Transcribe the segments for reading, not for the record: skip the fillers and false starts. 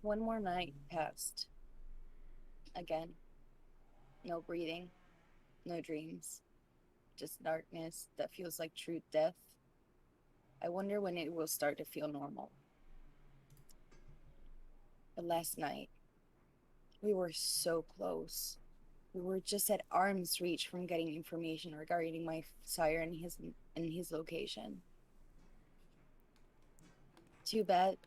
One more night passed. Again, no breathing, no dreams, just darkness that feels like true death. I wonder when it will start to feel normal. But last night, we were so close. We were just at arm's reach from getting information regarding my sire and his location. Too bad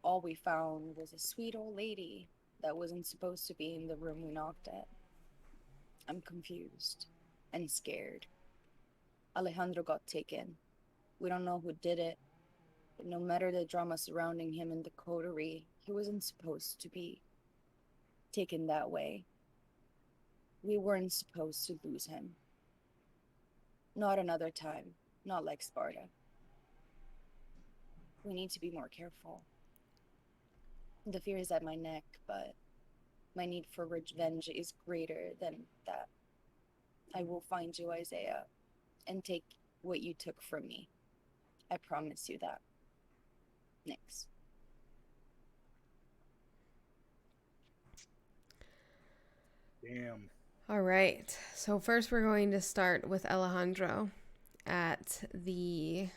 all we found was a sweet old lady that wasn't supposed to be in the room we knocked at. I'm confused and scared. Alejandro got taken. We don't know who did it, but no matter the drama surrounding him in the coterie, he wasn't supposed to be taken that way. We weren't supposed to lose him. Not another time. Not like Sparta. We need to be more careful. The fear is at my neck, but my need for revenge is greater than that. I will find you, Isaiah, and take what you took from me. I promise you that. Nix. Damn. All right. So first we're going to start with Alejandro at the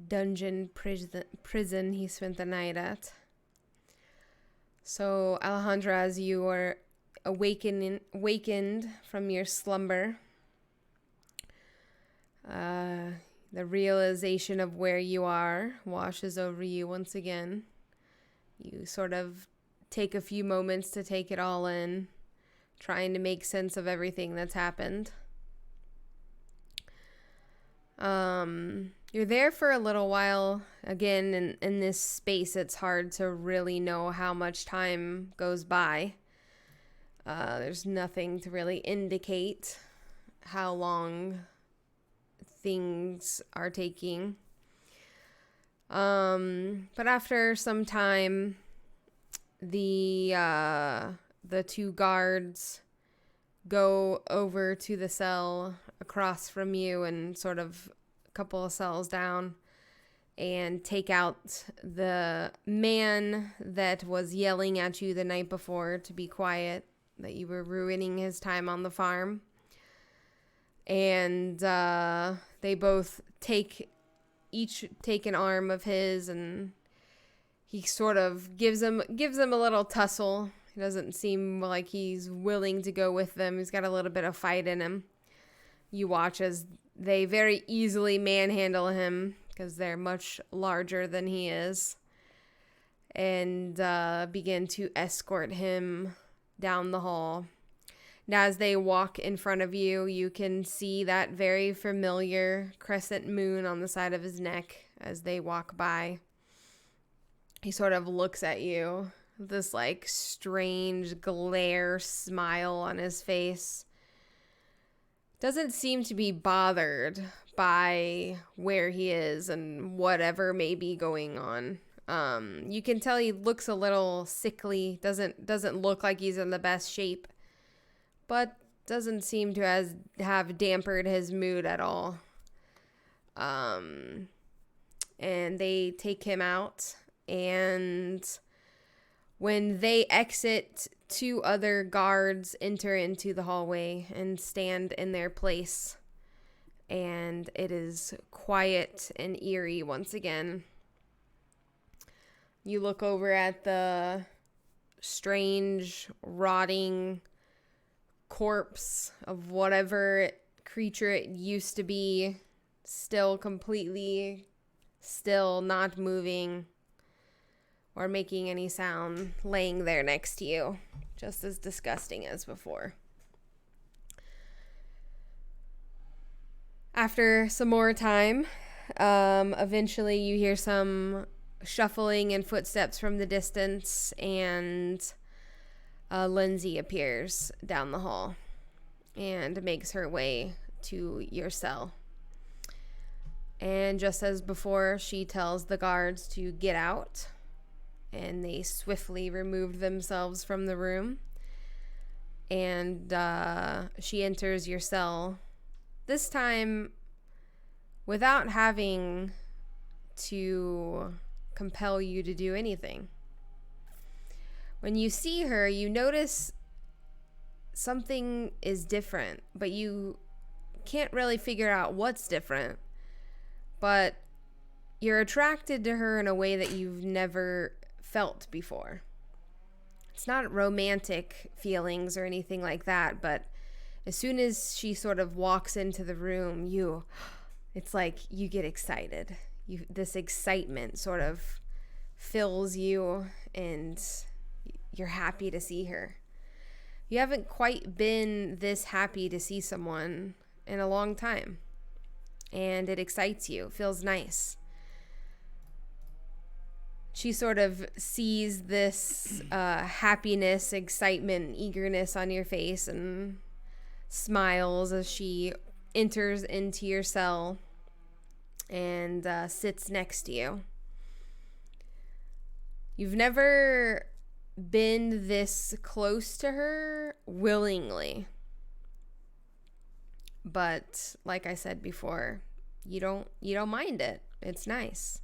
dungeon prison he spent the night at. So Alejandro, as you are awakened from your slumber, the realization of where you are washes over you once again. You sort of take a few moments to take it all in, trying to make sense of everything that's happened. You're there for a little while. Again, in this space, it's hard to really know how much time goes by. There's nothing to really indicate how long things are taking. But after some time, the two guards go over to the cell across from you and sort of a couple of cells down and take out the man that was yelling at you the night before to be quiet, that you were ruining his time on the farm. And they both each take an arm of his, and he sort of gives them a little tussle. He doesn't seem like he's willing to go with them. He's got a little bit of fight in him. You watch as they very easily manhandle him because they're much larger than he is, and begin to escort him down the hall. Now, as they walk in front of you, you can see that very familiar crescent moon on the side of his neck as they walk by. He sort of looks at you, this like strange glare smile on his face. Doesn't seem to be bothered by where he is and whatever may be going on. You can tell he looks a little sickly, doesn't look like he's in the best shape, but doesn't seem to have dampened his mood at all. And they take him out, and when they exit, two other guards enter into the hallway and stand in their place. And it is quiet and eerie once again. You look over at the strange, rotting corpse of whatever creature it used to be, still completely still, not moving or making any sound, laying there next to you, just as disgusting as before. After some more time, eventually you hear some shuffling and footsteps from the distance, and Lindsay appears down the hall and makes her way to your cell. And just as before, she tells the guards to get out, and they swiftly remove themselves from the room. And she enters your cell, this time without having to compel you to do anything. When you see her, you notice something is different, but you can't really figure out what's different. But you're attracted to her in a way that you've never felt before. It's not romantic feelings or anything like that, but as soon as she sort of walks into the room, it's like you get excited. This excitement sort of fills you, and you're happy to see her. You haven't quite been this happy to see someone in a long time, and it excites you. It feels nice. She sort of sees this happiness, excitement, eagerness on your face and smiles as she enters into your cell and sits next to you. You've never been this close to her willingly. But like I said before, you don't mind it. It's nice.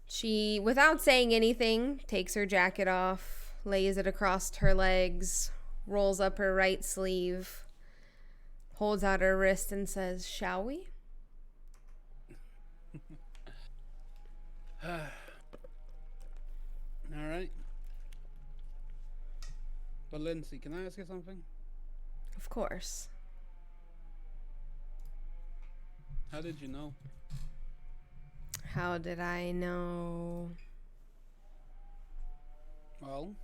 She, without saying anything, takes her jacket off, lays it across her legs, rolls up her right sleeve, holds out her wrist and says, "Shall we?" All right. But Lindsay, can I ask you something? Of course. How did you know? How did I know? Well,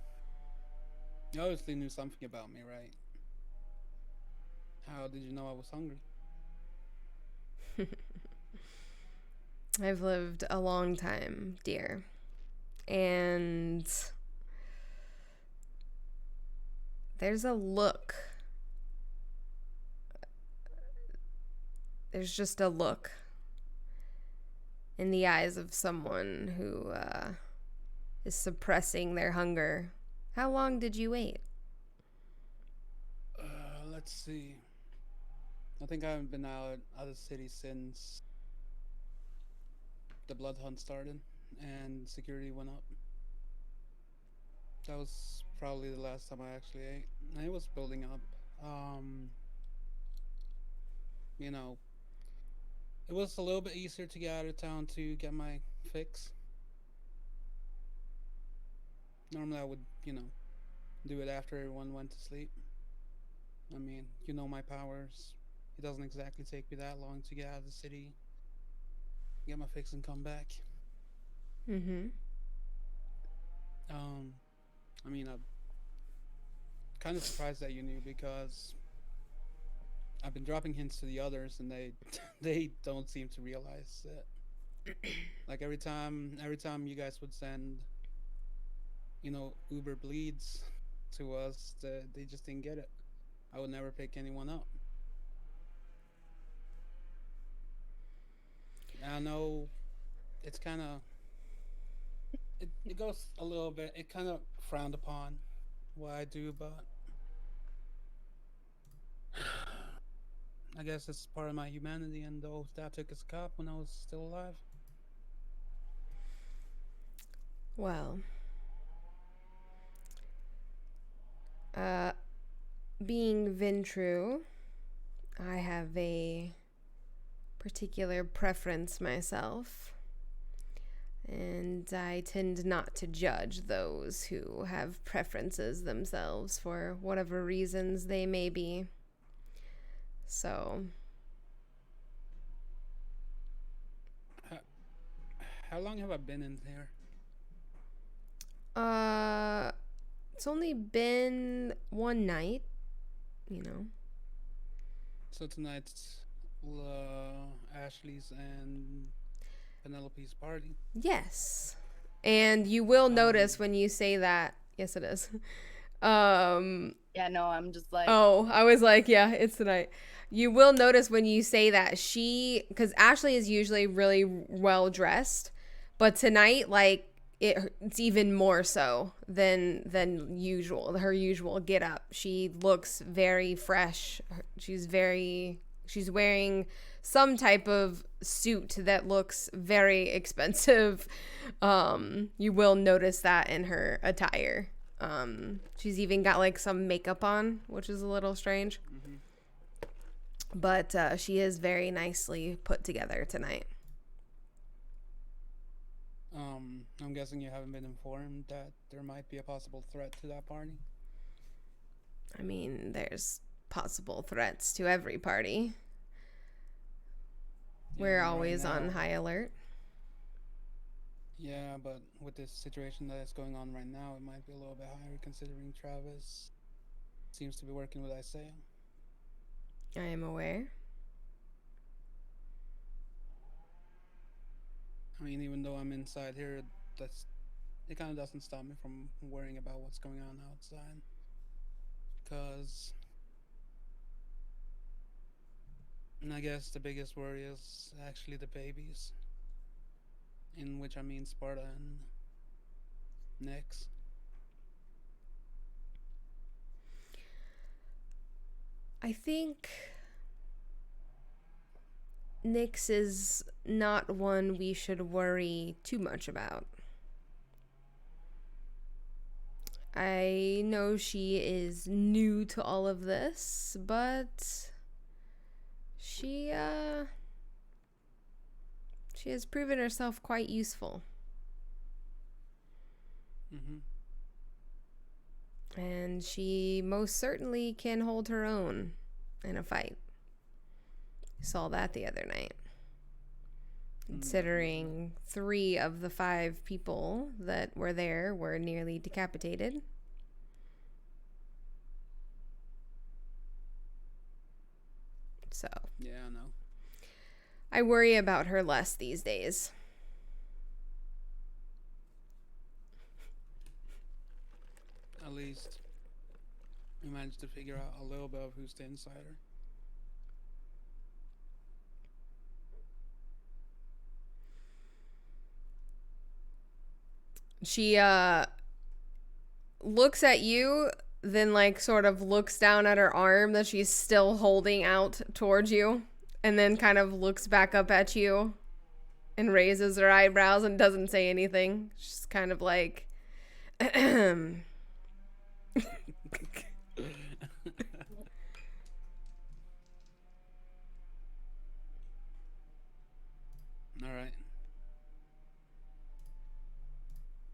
you obviously knew something about me, right? How did you know I was hungry? I've lived a long time, dear. And there's a look. There's just a look in the eyes of someone who is suppressing their hunger. How long did you wait? Let's see. I think I haven't been out of the city since the blood hunt started and security went up. That was probably the last time I actually ate. And it was building up. Um, you know, it was a little bit easier to get out of town to get my fix. Normally I would, do it after everyone went to sleep. I mean, you know my powers. It doesn't exactly take me that long to get out of the city, get my fix, and come back. Mm-hmm. Um, I'm kind of surprised that you knew because I've been dropping hints to the others, and they they don't seem to realize that. Like every time you guys would send, Uber bleeds to us, they just didn't get it. I would never pick anyone up. I know it's kind of it goes a little bit. It kind of frowned upon what I do, but I guess it's part of my humanity. And though Dad took his cop when I was still alive. Well, being Ventru, I have a particular preference myself, and I tend not to judge those who have preferences themselves for whatever reasons they may be. So, How, how long have I been in here? uh, it's only been one night, you know. So tonight's Ashley's and Penelope's party. Yes. And you will Um, notice when you say that. Yes, it is. Um, Yeah, no, I'm just like, oh, I was like, yeah, it's tonight. You will notice when you say that because Ashley is usually really well dressed, but tonight, like, it's even more so than usual. Her usual get up. She looks very fresh. She's wearing some type of suit that looks very expensive. You will notice that in her attire. She's even got like some makeup on, which is a little strange. Mm-hmm. But she is very nicely put together tonight. I'm guessing you haven't been informed that there might be a possible threat to that party. I mean, there's possible threats to every party. Yeah, We're but always right on now, high alert. Yeah, but with this situation that is going on right now, it might be a little bit higher considering Travis seems to be working with Isaiah. I am aware. I mean, even though I'm inside here, that's it kind of doesn't stop me from worrying about what's going on outside. Cause, and I guess the biggest worry is actually the babies, in which I mean Sparta and Nyx. I think Nyx is not one we should worry too much about. I know she is new to all of this, but she has proven herself quite useful. Mm-hmm. And she most certainly can hold her own in a fight. Saw that the other night. Considering 3 of the 5 people that were there were nearly decapitated. So, Yeah, I know. I worry about her less these days. At least we managed to figure out a little bit of who's the insider. She looks at you, then like sort of looks down at her arm that she's still holding out towards you, and then kind of looks back up at you and raises her eyebrows and doesn't say anything. She's kind of like All right.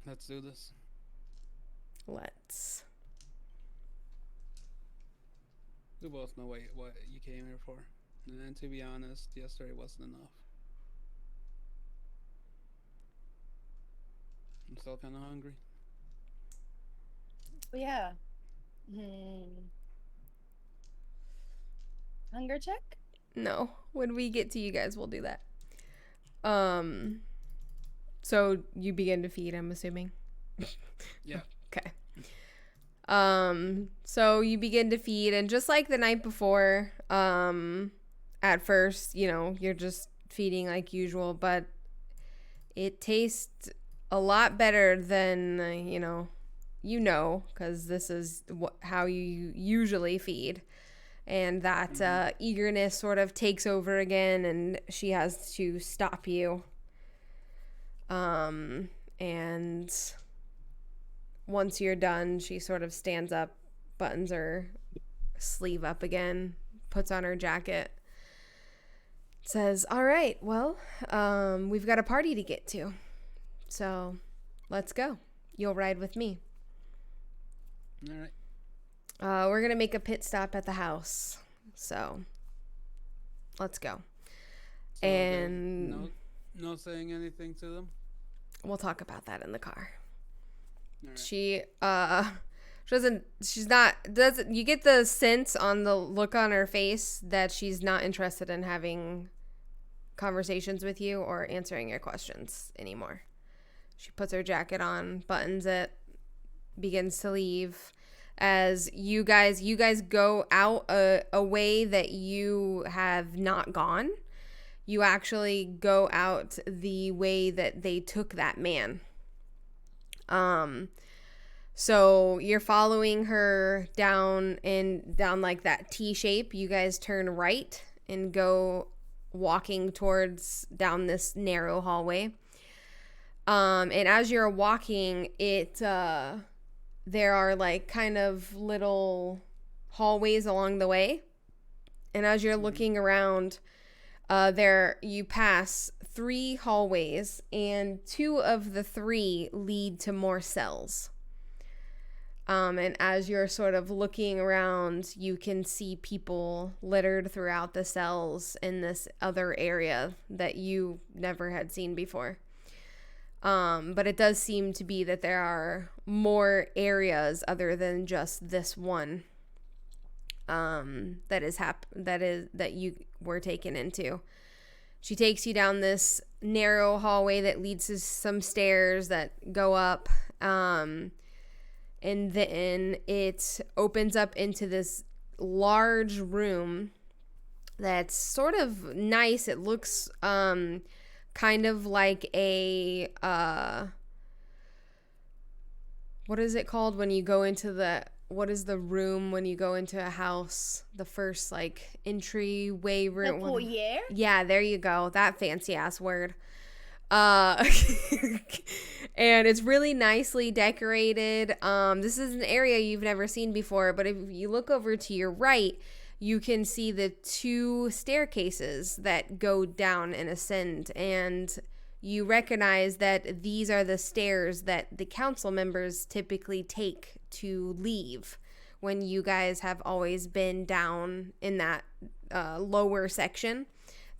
Let's do this. let's. We both know what you came here for. And then, to be honest, yesterday wasn't enough. I'm still kind of hungry. But yeah. Hunger check? No, when we get to you guys, we'll do that. So you begin to feed, I'm assuming. Yeah. Okay. So you begin to feed, and just like the night before, at first, you're just feeding like usual, but it tastes a lot better than, because this is how you usually feed. And that eagerness sort of takes over again, and she has to stop you. And once you're done, she sort of stands up, buttons her sleeve up again, puts on her jacket, says, "All right, well, we've got a party to get to. So let's go. You'll ride with me. All right. We're going to make a pit stop at the house. So let's go." So And no saying anything to them. we'll talk about that in the car. All right. She doesn't you get the sense on the look on her face that she's not interested in having conversations with you or answering your questions anymore. She puts her jacket on, buttons it, begins to leave. As you guys go out a way that you have not gone. You actually go out the way that they took that man. So you're following her down like that T shape. You guys turn right and go walking towards down this narrow hallway. And as you're walking, there are like kind of little hallways along the way. And as you're looking around, there you pass 3 hallways, and 2 of the 3 lead to more cells. And as you're sort of looking around, you can see people littered throughout the cells in this other area that you never had seen before. But it does seem to be that there are more areas other than just this one that you were taken into. She takes you down this narrow hallway that leads to some stairs that go up, and then it opens up into this large room that's sort of nice. It looks kind of like a what is it called when you go into what is the room when you go into a house? The first like entryway room. The foyer? Yeah, there you go. That fancy ass word. And it's really nicely decorated. This is an area you've never seen before, but if you look over to your right, you can see the 2 staircases that go down and ascend, and you recognize that these are the stairs that the council members typically take to leave when you guys have always been down in that lower section,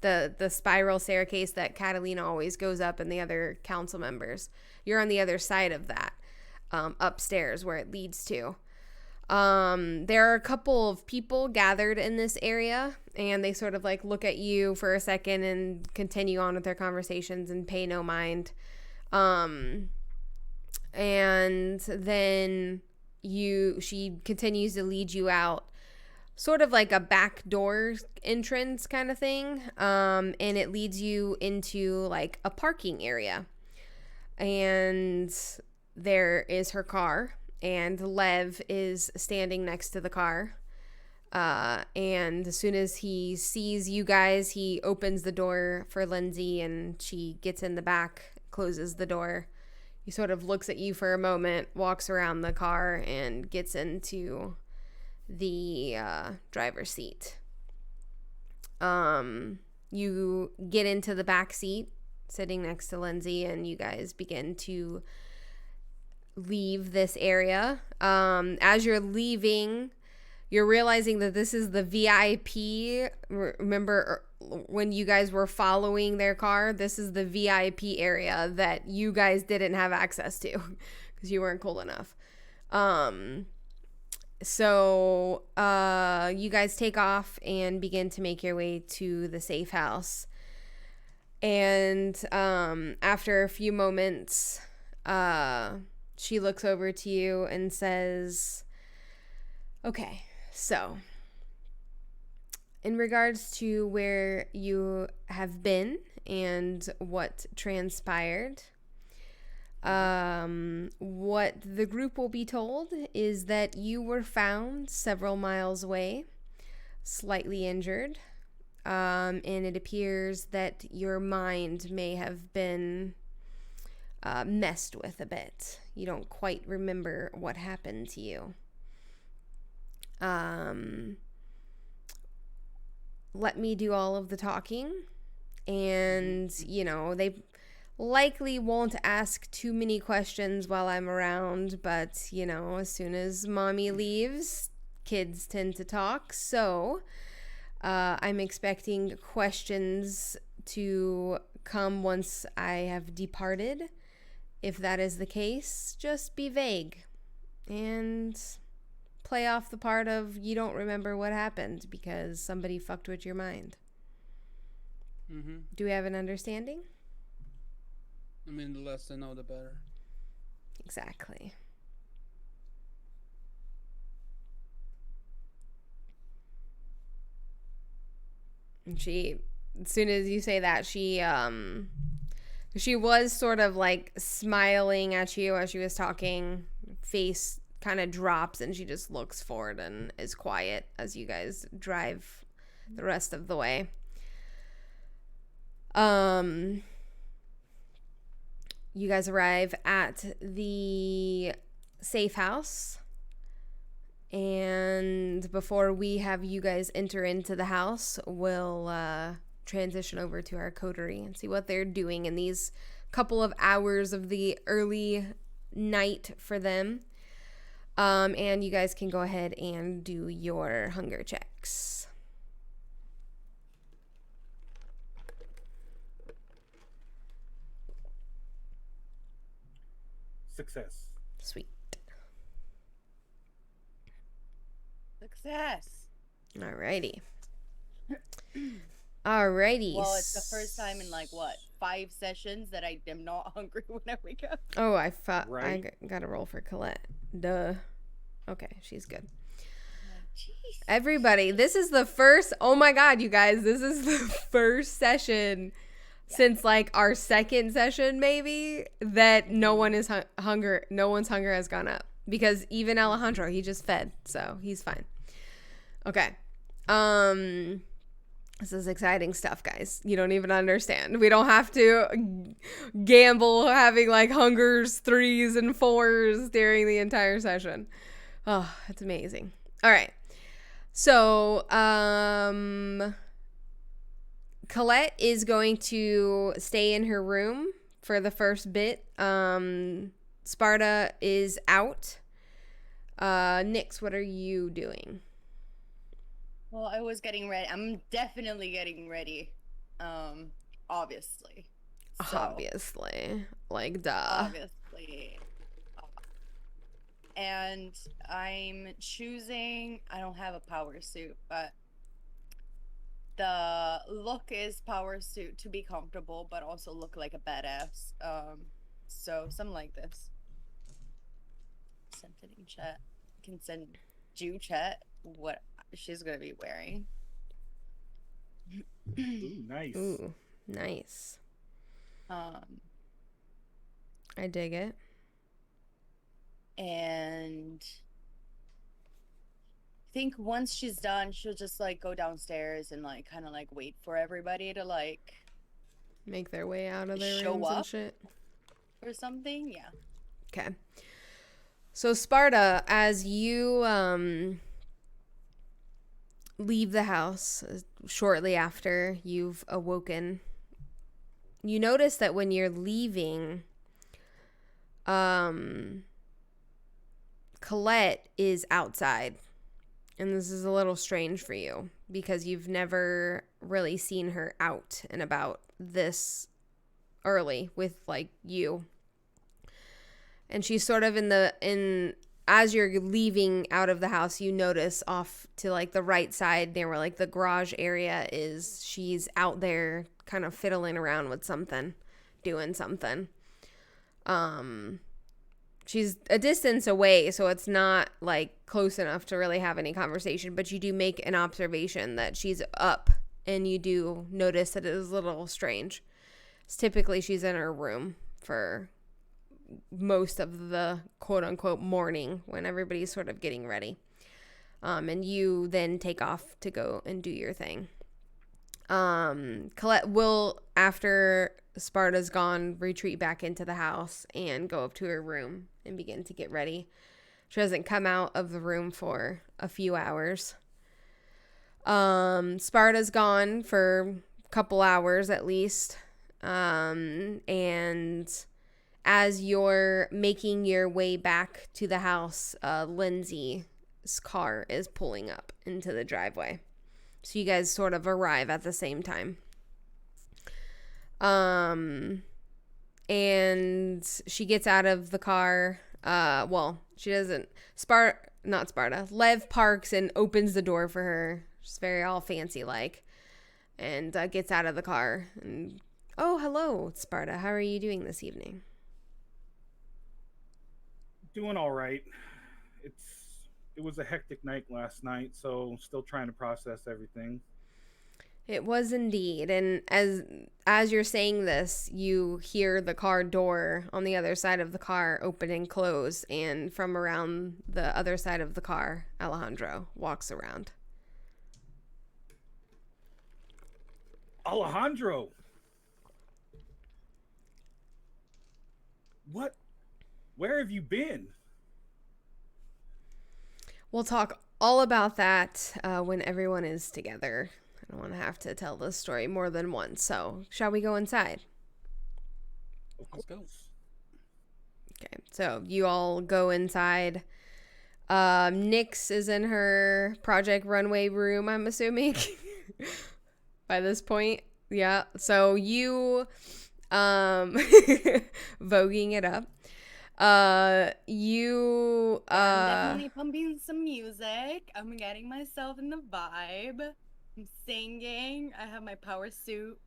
the spiral staircase that Catalina always goes up and the other council members. You're on the other side of that, upstairs where it leads to. There are a couple of people gathered in this area, and they sort of like look at you for a second and continue on with their conversations and pay no mind. And then she continues to lead you out, sort of like a back door entrance kind of thing. And it leads you into like a parking area, and there is her car. And Lev is standing next to the car. And as soon as he sees you guys, he opens the door for Lindsay, and she gets in the back, closes the door. He sort of looks at you for a moment, walks around the car, and gets into the driver's seat. You get into the back seat, sitting next to Lindsay, and you guys begin to leave this area. As you're leaving, you're realizing that this is the VIP. Remember when you guys were following their car? This is the VIP area that you guys didn't have access to because you weren't cool enough. So you guys take off and begin to make your way to the safe house. And after a few moments, she looks over to you and says, okay, so in regards to where you have been and what transpired, what the group will be told is that you were found several miles away, slightly injured, and it appears that your mind may have been messed with a bit. You don't quite remember what happened to you. Let me do all of the talking, and they likely won't ask too many questions while I'm around, but as soon as mommy leaves, kids tend to talk, so I'm expecting questions to come once I have departed. If that is the case, just be vague and play off the part of you don't remember what happened because somebody fucked with your mind. Mm-hmm. Do we have an understanding? I mean, the less they know, the better. Exactly. And she, as soon as you say that, she was sort of like smiling at you as she was talking. Face kind of drops and she just looks forward and is quiet as you guys drive the rest of the way. Um, you guys arrive at the safe house. And before we have you guys enter into the house, we'll transition over to our coterie and see what they're doing in these couple of hours of the early night for them. And you guys can go ahead and do your hunger checks. Success. Sweet. Success. Alrighty. Alrighty. Well, it's the first time in like what 5 sessions that I am not hungry when I wake up. Oh, I thought Right. I got to roll for Colette. Duh. Okay, she's good. Jeez. Everybody, this is the first. Oh my God, you guys, this is the first session since like our second session, maybe, that no one is hunger. No one's hunger has gone up because even Alejandro, he just fed, so he's fine. Okay. This is exciting stuff, guys. You don't even understand. We don't have to gamble having like hungers 3s and 4s during the entire session. Oh, it's amazing. All right. So, Colette is going to stay in her room for the first bit. Sparta is out. Nyx, what are you doing? Well, I was getting ready. I'm definitely getting ready. Obviously. So, Obviously. Like, duh. obviously. And I'm choosing, I don't have a power suit, but the look is power suit to be comfortable, but also look like a badass. So something like this. Send it in chat. Can send Jew chat what she's gonna be wearing. Ooh, nice. Ooh, nice. Um, I dig it. and I think once she's done, she'll just like go downstairs and like kind of like wait for everybody to like Make their way out of their Show rooms and up? shit. or something. Yeah. Okay. So Sparta, as you leave the house shortly after you've awoken, you notice that when you're leaving, Colette is outside. And this is a little strange for you because you've never really seen her out and about this early with like you. And she's sort of as you're leaving out of the house, you notice off to like the right side near where like the garage area is, she's out there kind of fiddling around with something, doing something. She's a distance away, so it's not like close enough to really have any conversation, but you do make an observation that she's up, and you do notice that it is a little strange. Typically she's in her room for most of the quote-unquote morning when everybody's sort of getting ready. And you then take off to go and do your thing. Colette will, after Sparta's gone, retreat back into the house and go up to her room and begin to get ready. She doesn't come out of the room for a few hours. Sparta's gone for a couple hours at least. And as you're making your way back to the house, Lindsay's car is pulling up into the driveway. So you guys sort of arrive at the same time. And she gets out of the car. Well, she doesn't. Not Sparta. Lev parks and opens the door for her. She's very all fancy like. And gets out of the car. And, oh, hello, Sparta. How are you doing this evening? Doing all right. It was a hectic night last night, so still trying to process everything. It was indeed. And as you're saying this, you hear the car door on the other side of the car open and close, and from around the other side of the car, Alejandro walks around. Alejandro, What? Where have you been? We'll talk all about that when everyone is together. I don't want to have to tell this story more than once. So, shall we go inside? Of Let's go. course. Okay, so you all go inside. Nyx is in her Project Runway room, I'm assuming, by this point. Yeah, so you, voguing it up. I'm definitely pumping some music. I'm getting myself in the vibe. I'm singing. I have my power suit.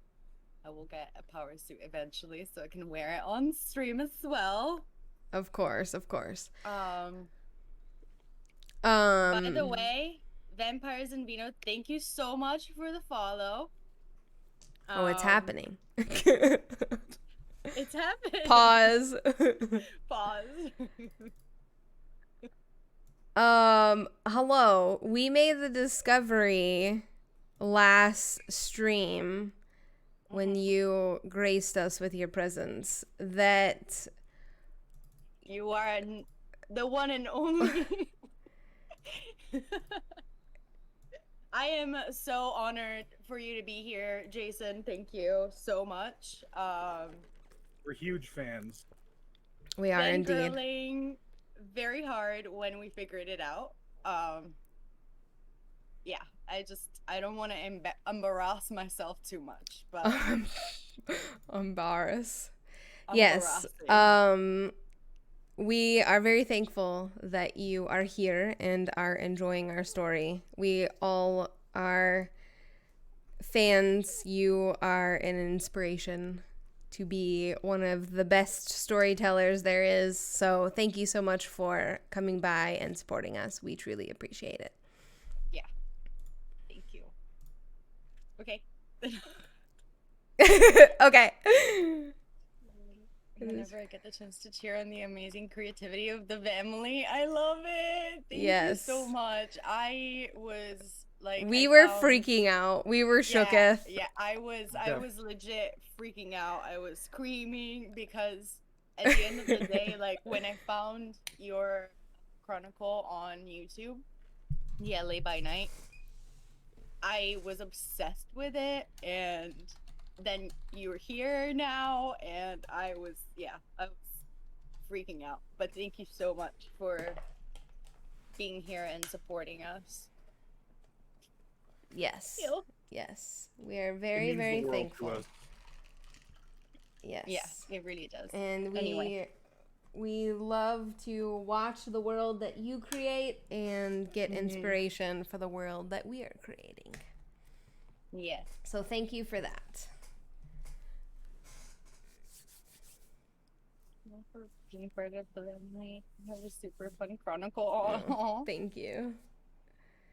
I will get a power suit eventually so I can wear it on stream as well. Of course. By the way, Vampires and Vino, thank you so much for the follow. Oh, it's happening. It's happening. Pause. Pause. Hello. We made the discovery last stream when you graced us with your presence that you are the one and only. I am so honored for you to be here, Jason. Thank you so much. We're huge fans. we are Been indeed. girling very hard when we figured it out. Yeah, I don't want to embarrass myself too much, but Embarrass. Yes. embarrassing. We are very thankful that you are here and are enjoying our story. We all are fans. You are an inspiration to be one of the best storytellers there is. So thank you so much for coming by and supporting us. We truly appreciate it. Yeah. Thank you. Okay. Okay. Whenever I get the chance to cheer on the amazing creativity of the family, I love it. Thank you so much. I was like, we were freaking out. We were shooketh. Yeah, I was legit freaking out. I was screaming because at the end of the day, like when I found your chronicle on YouTube, the LA by Night, I was obsessed with it, and then you're here now, and I was freaking out. But thank you so much for being here and supporting us. Yes. Ew. Yes. We are very, very thankful. Yes. Yeah, it really does. And we love to watch the world that you create and get inspiration for the world that we are creating. Yes. So thank you for that. For being part of the family. Have a super fun chronicle. Oh, thank you.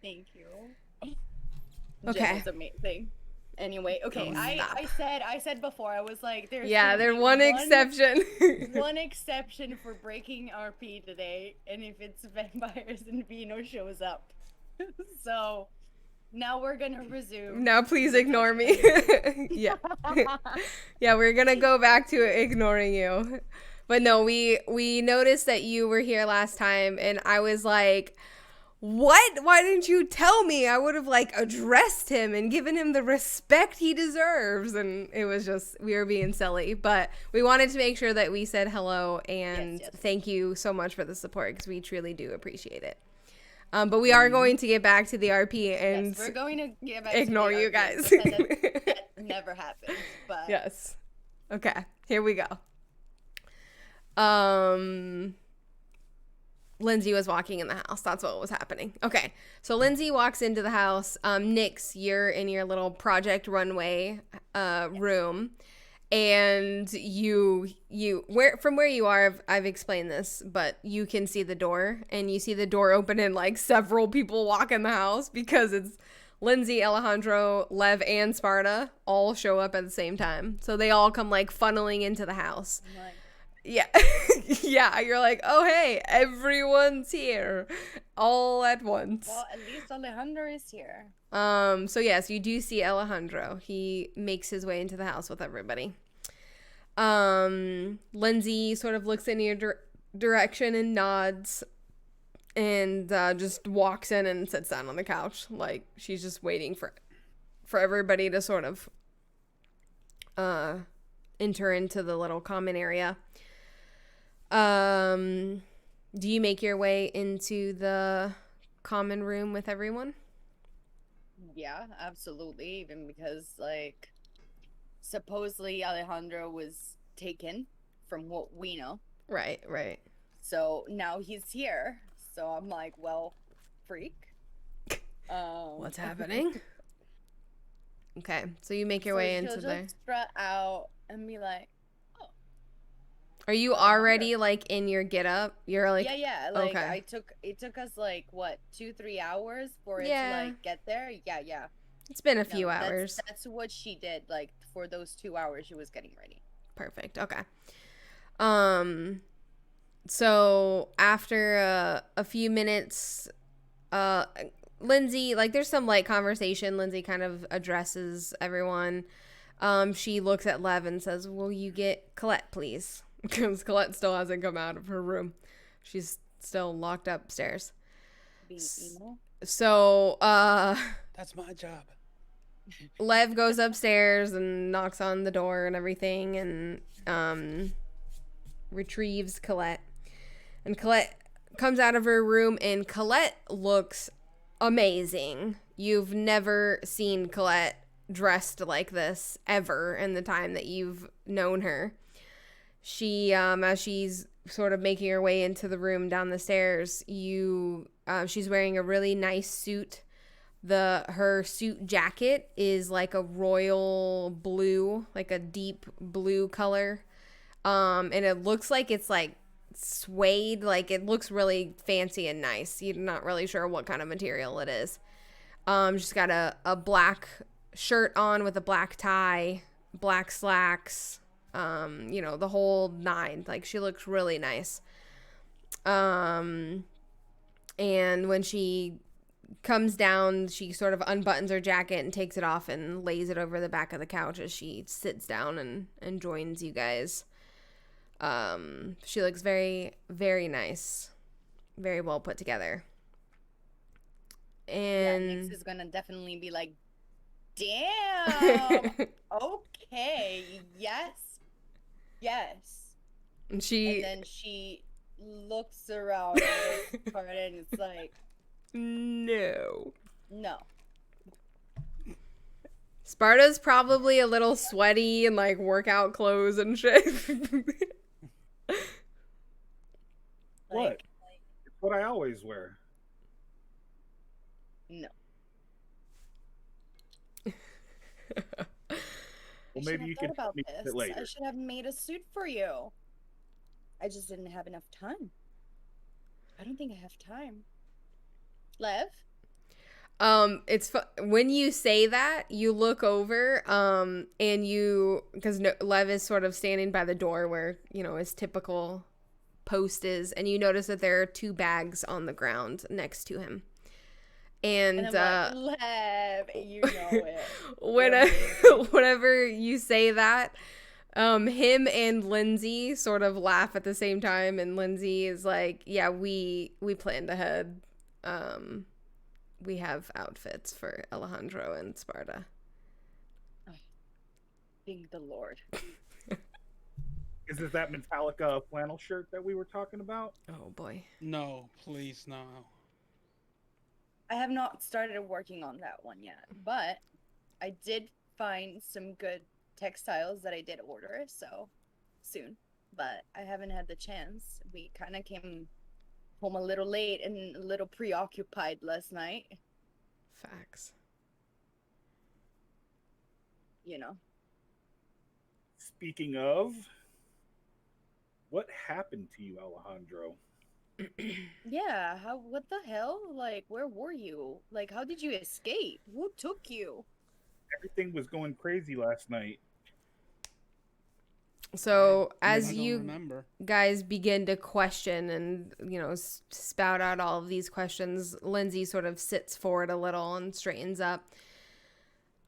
Thank you. Okay. Jen was amazing. Anyway, okay. I said before, I was like, there's one exception. One exception for breaking RP today, and if it's Vampires and Vino shows up. So now we're gonna resume. Now please ignore me. Yeah. Yeah, we're gonna go back to ignoring you. But no, we noticed that you were here last time, and I was like, what? Why didn't you tell me? I would have like addressed him and given him the respect he deserves. And it was just, we were being silly, but we wanted to make sure that we said hello and thank you so much for the support, because we truly do appreciate it. But we are going to get back to the RP and we're going to get back ignore to the you RP, guys. that never happened. But yes. Okay, here we go. Lindsay was walking in the house. That's what was happening. Okay, so Lindsay walks into the house. Nyx, you're in your little Project Runway room, and from where you are, I've explained this, but you can see the door, and you see the door open and like several people walk in the house because it's Lindsay, Alejandro, Lev, and Sparta all show up at the same time. So they all come like funneling into the house. Right. Yeah. Yeah, you're like, oh, hey, everyone's here all at once. Well, at least Alejandro is here. So yes, you do see Alejandro. He makes his way into the house with everybody. Lindsay sort of looks in your direction and nods, and just walks in and sits down on the couch. Like, she's just waiting for everybody to sort of enter into the little common area. Do you make your way into the common room with everyone? Yeah, absolutely. Even because, like, supposedly Alejandro was taken, from what we know. Right, right. So now he's here. So I'm like, well, freak. What's happening? Okay, so you make your so way she'll into just there. strut out and be like, oh, Are you Alejandro. already like in your get up? You're like, yeah. Like, okay. it took us like what, 2-3 hours for it to Yeah. like get there. Yeah. It's been a No, few hours. that's what she did. Like, for those 2 hours, she was getting ready. Perfect. Okay. So after a few minutes, Lindsay, like, there's some light conversation. Lindsay kind of addresses everyone. She looks at Lev and says, "Will you get Colette, please?" Because Colette still hasn't come out of her room. She's still locked upstairs. Being emo. So, That's my job. Lev goes upstairs and knocks on the door and everything, and retrieves Colette. And Colette comes out of her room, and Colette looks amazing. You've never seen Colette dressed like this ever in the time that you've known her. She, as she's sort of making her way into the room down the stairs, she's wearing a really nice suit. Her suit jacket is like a royal blue, like a deep blue color. And it looks like it's like suede, like it looks really fancy and nice. You're not really sure what kind of material it is. She's got a black shirt on with a black tie, black slacks, the whole nine. Like, she looks really nice. And when she comes down, she sort of unbuttons her jacket and takes it off and lays it over the back of the couch as she sits down and joins you guys. She looks very, very nice. Very well put together. And Nix is gonna definitely be like, damn. Okay. Yes. and And then she looks around this part and it's like, no. Sparta's probably a little sweaty and like workout clothes and shit. What? It's what I always wear. No. Well, maybe you can tell me a bit later. I should have made a suit for you. I just didn't have enough time. I don't think I have time. Lev? When you say that, you look over, and because Lev is sort of standing by the door where, his typical post is, and you notice that there are 2 bags on the ground next to him. And I'm like, Lev, you know it. Whenever you say that, him and Lindsay sort of laugh at the same time, and Lindsay is like, yeah, we planned ahead. We have outfits for Alejandro and Sparta. Oh, thank the Lord. Is this that Metallica flannel shirt that we were talking about? Oh, boy. No, please, no. I have not started working on that one yet, but I did find some good textiles that I did order, so soon. But I haven't had the chance. We kind of came home a little late and a little preoccupied last night. Facts. Speaking of, what happened to you, Alejandro? Yeah, what the hell? Like, where were you? Like, how did you escape? Who took you? Everything was going crazy last night. So I as don't you remember. guys begin to question and, spout out all of these questions, Lindsay sort of sits forward a little and straightens up.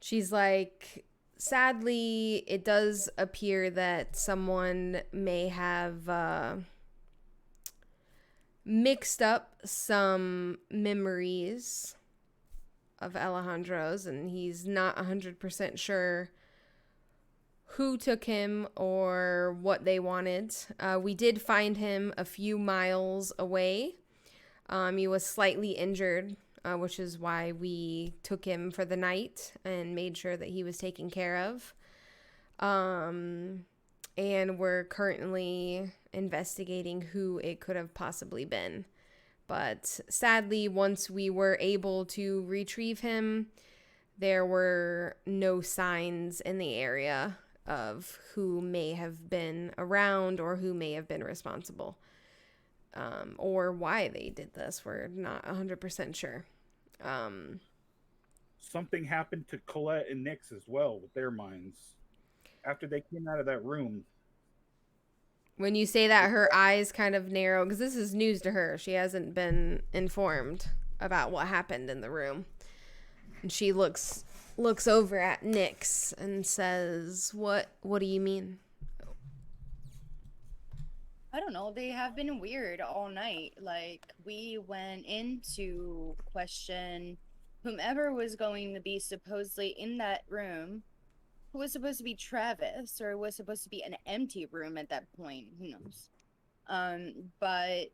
She's like, sadly, it does appear that someone may have mixed up some memories of Alejandro's, and he's not 100% sure who took him or what they wanted. We did find him a few miles away. He was slightly injured, which is why we took him for the night and made sure that he was taken care of. And we're currently investigating who it could have possibly been. But sadly, once we were able to retrieve him, there were no signs in the area of who may have been around or who may have been responsible. Or why they did this. We're not 100% sure. Something happened to Colette and Nyx as well with their minds after they came out of that room. When you say that, her eyes kind of narrow, because this is news to her. She hasn't been informed about what happened in the room. And she looks over at Nyx and says, What do you mean? I don't know. They have been weird all night. Like, we went in to question whomever was going to be supposedly in that room, who was supposed to be Travis, or it was supposed to be an empty room at that point. Who knows? But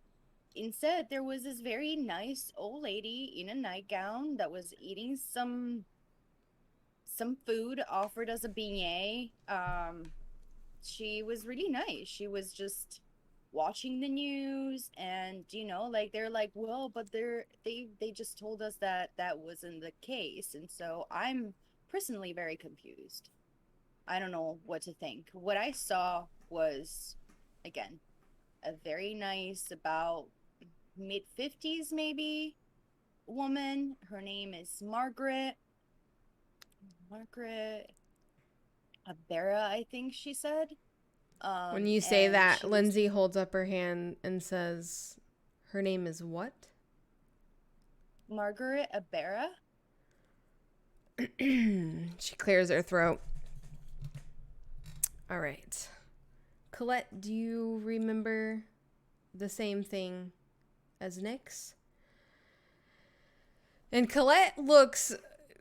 instead, there was this very nice old lady in a nightgown that was eating some food offered as a beignet. She was really nice. She was just watching the news, and like, they're like, well, but they just told us that that wasn't the case, and so I'm personally very confused. I don't know what to think. What I saw was, again, a very nice, about mid-50s maybe, woman. Her name is Margaret Abera, I think she said. When you say And that, she was Lindsay holds up her hand and says, Her name is what? Margaret Abera. She clears her throat. All right. Colette, do you remember the same thing as Nyx? And Colette looks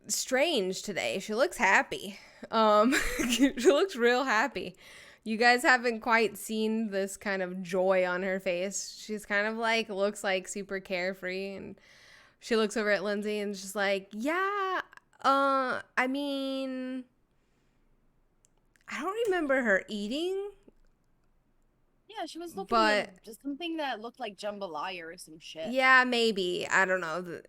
strange today. She looks happy. She looks real happy. You guys haven't quite seen this kind of joy on her face. She's kind of like, looks like super carefree, and she looks over at Lindsay and she's like, yeah, I mean, I don't remember her eating. Yeah, she was looking But at just something that looked like jambalaya or some shit. yeah, maybe. I don't know.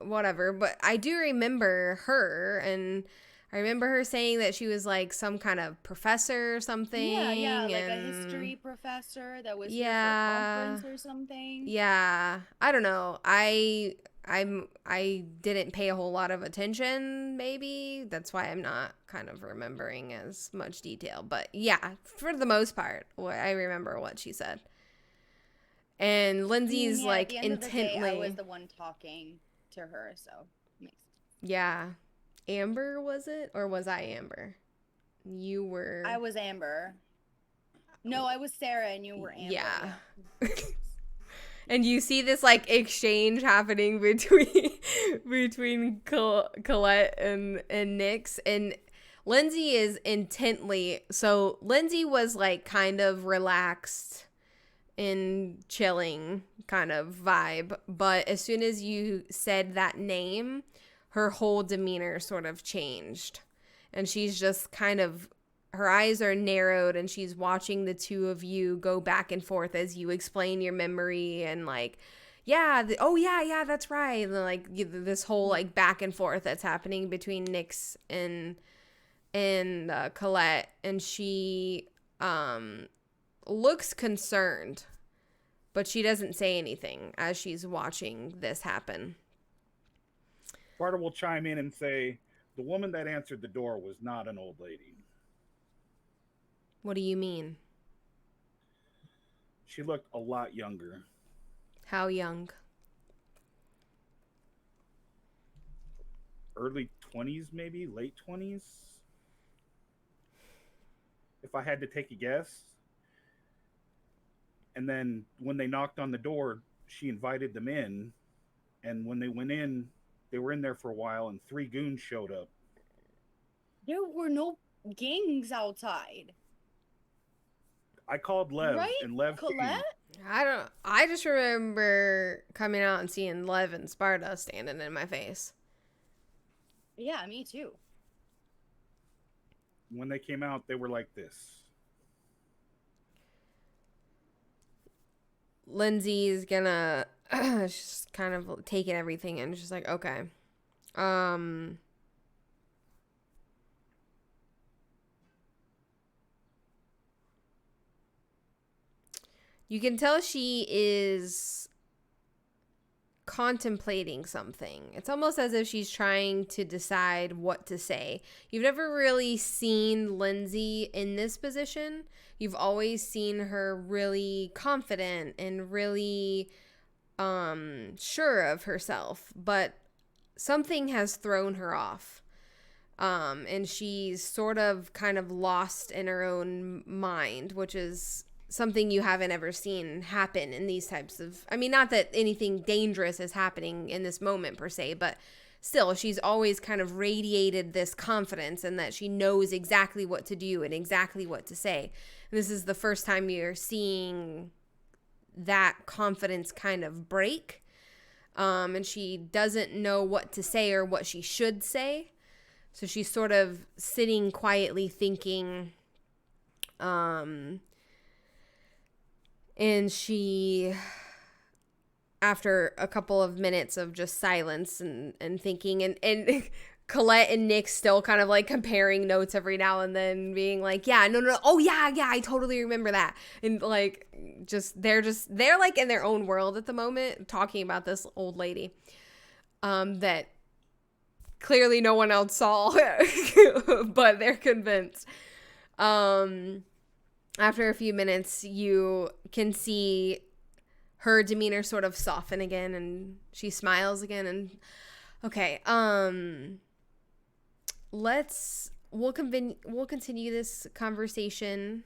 Whatever. But I do remember her, and I remember her saying that she was like some kind of professor or something. Yeah, like a and history professor that was here for a yeah, conference or something. yeah. I don't know. I didn't pay a whole lot of attention, maybe. That's why I'm not kind of remembering as much detail. But yeah, for the most part, I remember what she said. And Lindsay's Yeah, at like the end of the day, I was intently. the one talking to her, so makes Yeah. Amber, was it? Or was I Amber? You were. I was Amber. No, I was Sarah and you were Amber. Yeah. Yeah. And you see this like exchange happening between Colette and Nyx, and Lindsay is intently. So Lindsay was like kind of relaxed and chilling kind of vibe, but as soon as you said that name, her whole demeanor sort of changed, and she's just kind of, her eyes are narrowed, and she's watching the two of you go back and forth as you explain your memory, and like, yeah, oh yeah, that's right, and like this whole like back and forth that's happening between Nyx and Colette, and she looks concerned, but she doesn't say anything as she's watching this happen. Sparta will chime in and say, the woman that answered the door was not an old lady. What do you mean? She looked a lot younger. How young? Early 20s, maybe? Late 20s? if I had to take a guess. And then when they knocked on the door, she invited them in. And when they went in, they were in there for a while, and three goons showed up. There were no gangs outside, I called Lev, right, and Lev Colette? came. I just remember coming out and seeing Lev and Sparta standing in my face. Yeah, me too. When they came out, they were like this. Lindsay's gonna she's kind of taking everything in. She's like, okay. You can tell she is contemplating something. It's almost as if she's trying to decide what to say. You've never really seen Lindsay in this position. You've always seen her really confident and really sure of herself, but something has thrown her off. And she's sort of kind of lost in her own mind, which is something you haven't ever seen happen in these types of, I mean, not that anything dangerous is happening in this moment per se, but still, she's always kind of radiated this confidence and that she knows exactly what to do and exactly what to say. And this is the first time you're seeing that confidence kind of break. And she doesn't know what to say or what she should say. So she's sort of sitting quietly thinking, and she, after a couple of minutes of just silence and thinking, and Colette and Nick still kind of like comparing notes every now and then, being like, yeah, no, oh yeah, I totally remember that. And like, they're like in their own world at the moment, talking about this old lady, that clearly no one else saw, but they're convinced. After a few minutes, you can see her demeanor sort of soften again, and she smiles again. And okay, we'll continue this conversation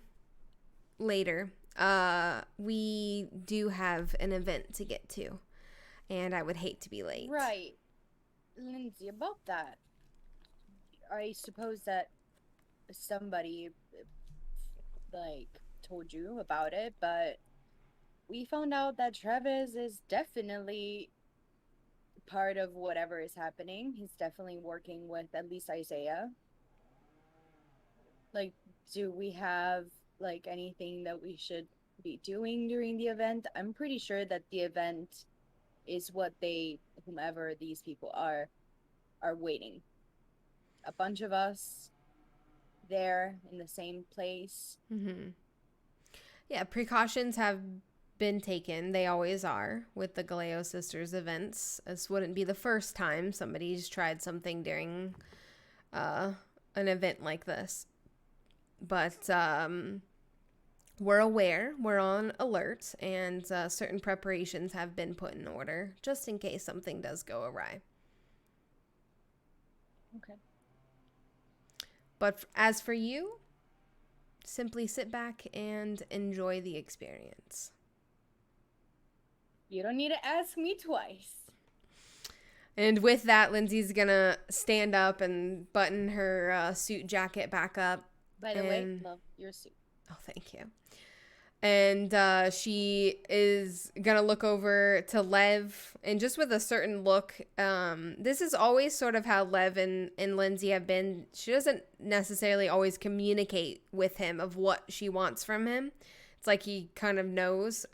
later. We do have an event to get to, and I would hate to be late. Right. Lindsay, about that, I suppose that somebody like told you about it, but we found out that Travis is definitely part of whatever is happening. He's definitely working with at least Isaiah. Like, do we have like anything that we should be doing during the event? I'm pretty sure that the event is what whomever these people are waiting. A bunch of us there in the same place. Mm-hmm. Yeah, precautions have been taken. They always are with the Gallio Sisters events. This wouldn't be the first time somebody's tried something during an event like this. But we're aware, we're on alert, and certain preparations have been put in order just in case something does go awry. Okay. But as for you, simply sit back and enjoy the experience. You don't need to ask me twice. And with that, Lindsay's gonna stand up and button her suit jacket back up. By the way, love your suit. Oh, thank you. And she is gonna look over to Lev, and just with a certain look, this is always sort of how Lev and Lindsay have been. She doesn't necessarily always communicate with him of what she wants from him. It's like he kind of knows.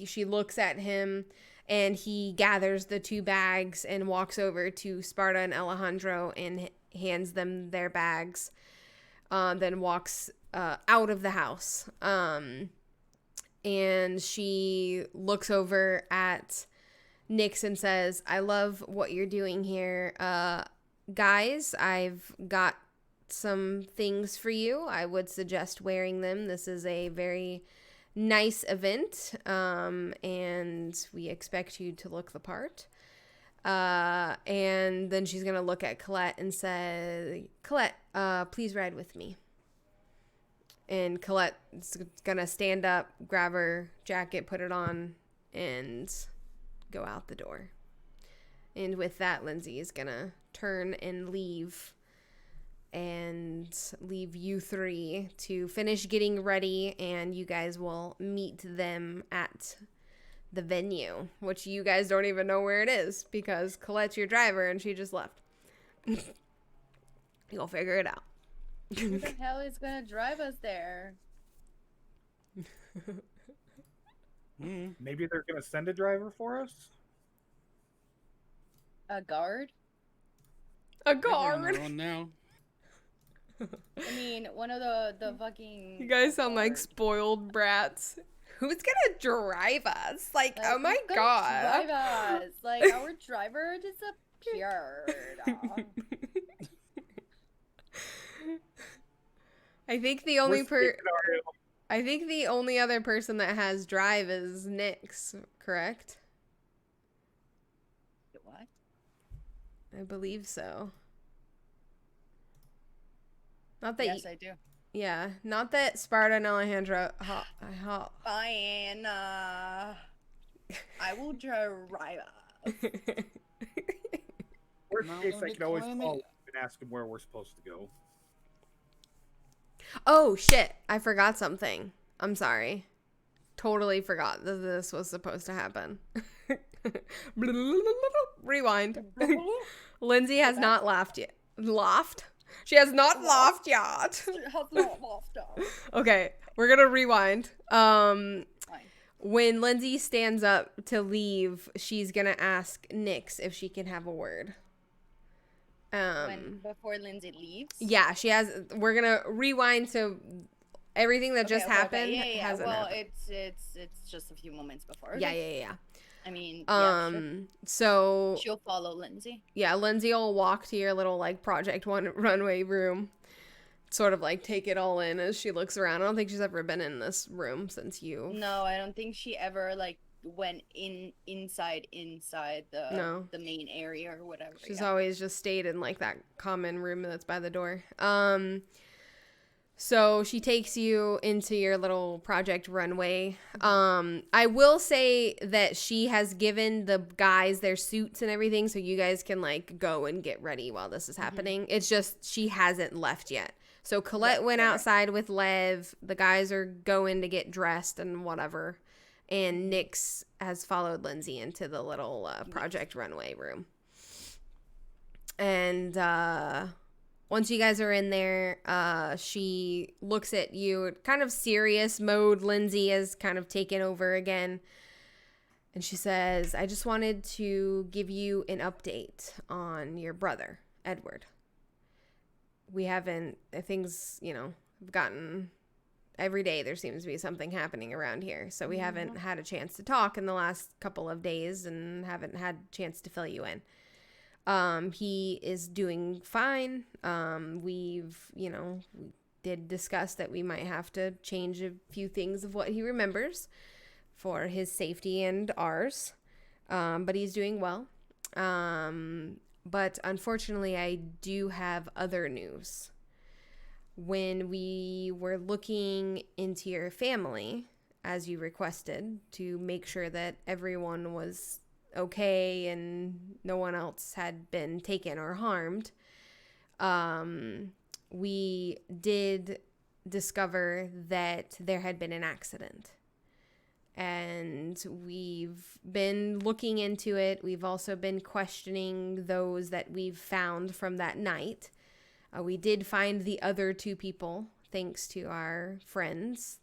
She looks at him, and he gathers the two bags and walks over to Sparta and Alejandro and hands them their bags, then walks out of the house. And she looks over at Nyx and says, I love what you're doing here. Guys, I've got some things for you. I would suggest wearing them. This is a very nice event, and we expect you to look the part. And then she's going to look at Colette and say, Colette, please ride with me. And Colette's gonna stand up, grab her jacket, put it on, and go out the door. And with that, Lindsay is gonna turn and leave you three to finish getting ready, and you guys will meet them at the venue, which you guys don't even know where it is because Colette's your driver and she just left. You'll figure it out. Who the hell is gonna drive us there? Maybe they're gonna send a driver for us. A guard? A They're on their guard. own now. I mean, one of the fucking. You guys sound like guards. spoiled brats. Who's gonna drive us? Like, oh my who's gonna god. Drive us. Like, our driver disappeared. I think the only Worst case scenario, I think the only other person that has drive is Nyx, correct? What? I believe so. Not that Yes, I do. yeah, not that Sparta and Alejandra Fine. I will drive us. worst Not case, gonna I be could always climbing. call and ask them where we're supposed to go. Oh shit, I forgot something. I'm sorry. Totally forgot that this was supposed to happen. Rewind. Lindsay has not laughed yet. Laughed? She has not laughed yet. Has not laughed out. Okay, we're gonna rewind. Fine. When Lindsay stands up to leave, she's gonna ask Nyx if she can have a word. Before Lindsay leaves. Yeah, she has. We're gonna rewind to everything that just Okay. happened. Yeah. Hasn't Well, happened. it's just a few moments before. Yeah. I mean, yeah, sure. So She'll follow Lindsay. yeah, Lindsay will walk to your little like Project One runway room, sort of like take it all in as she looks around. I don't think she's ever been in this room since you. No, I don't think she ever like went inside the No. the main area or whatever. She's yeah. always just stayed in like that common room that's by the door. So she takes you into your little Project Runway. I will say that she has given the guys their suits and everything so you guys can like go and get ready while this is happening. It's just she hasn't left yet. So Colette went outside with Lev. The guys are going to get dressed and whatever. And Nyx has followed Lindsay into the little Project Runway room. And once you guys are in there, she looks at you, kind of serious mode. Lindsay has kind of taken over again. And she says, I just wanted to give you an update on your brother, Edward. We haven't, things, have gotten, every day there seems to be something happening around here. So we haven't had a chance to talk in the last couple of days and haven't had a chance to fill you in. He is doing fine. We did discuss that we might have to change a few things of what he remembers for his safety and ours. But he's doing well. But unfortunately, I do have other news. When we were looking into your family, as you requested, to make sure that everyone was okay and no one else had been taken or harmed, we did discover that there had been an accident. And we've been looking into it. We've also been questioning those that we've found from that night. We did find the other two people, thanks to our friends.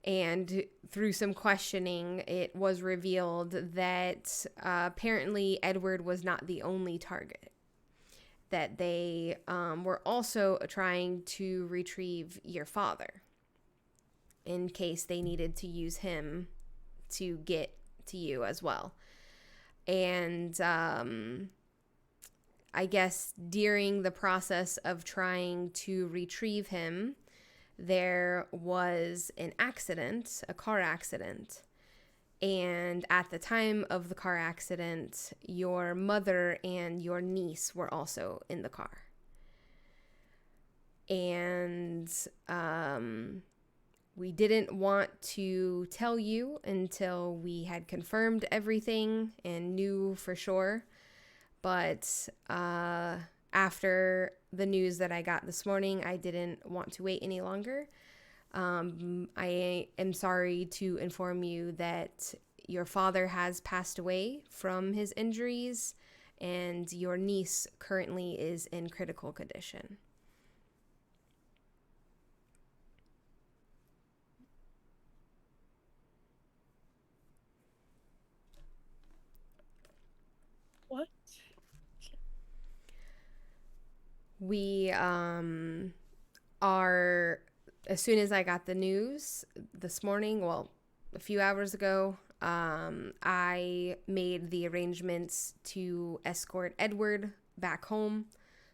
And through some questioning, it was revealed that apparently Edward was not the only target. That they were also trying to retrieve your father in case they needed to use him to get to you as well. And I guess during the process of trying to retrieve him, there was an accident, a car accident. And at the time of the car accident, your mother and your niece were also in the car. And we didn't want to tell you until we had confirmed everything and knew for sure. But after the news that I got this morning, I didn't want to wait any longer. I am sorry to inform you that your father has passed away from his injuries, and your niece currently is in critical condition. What? We are, as soon as I got the news this morning, well, a few hours ago, I made the arrangements to escort Edward back home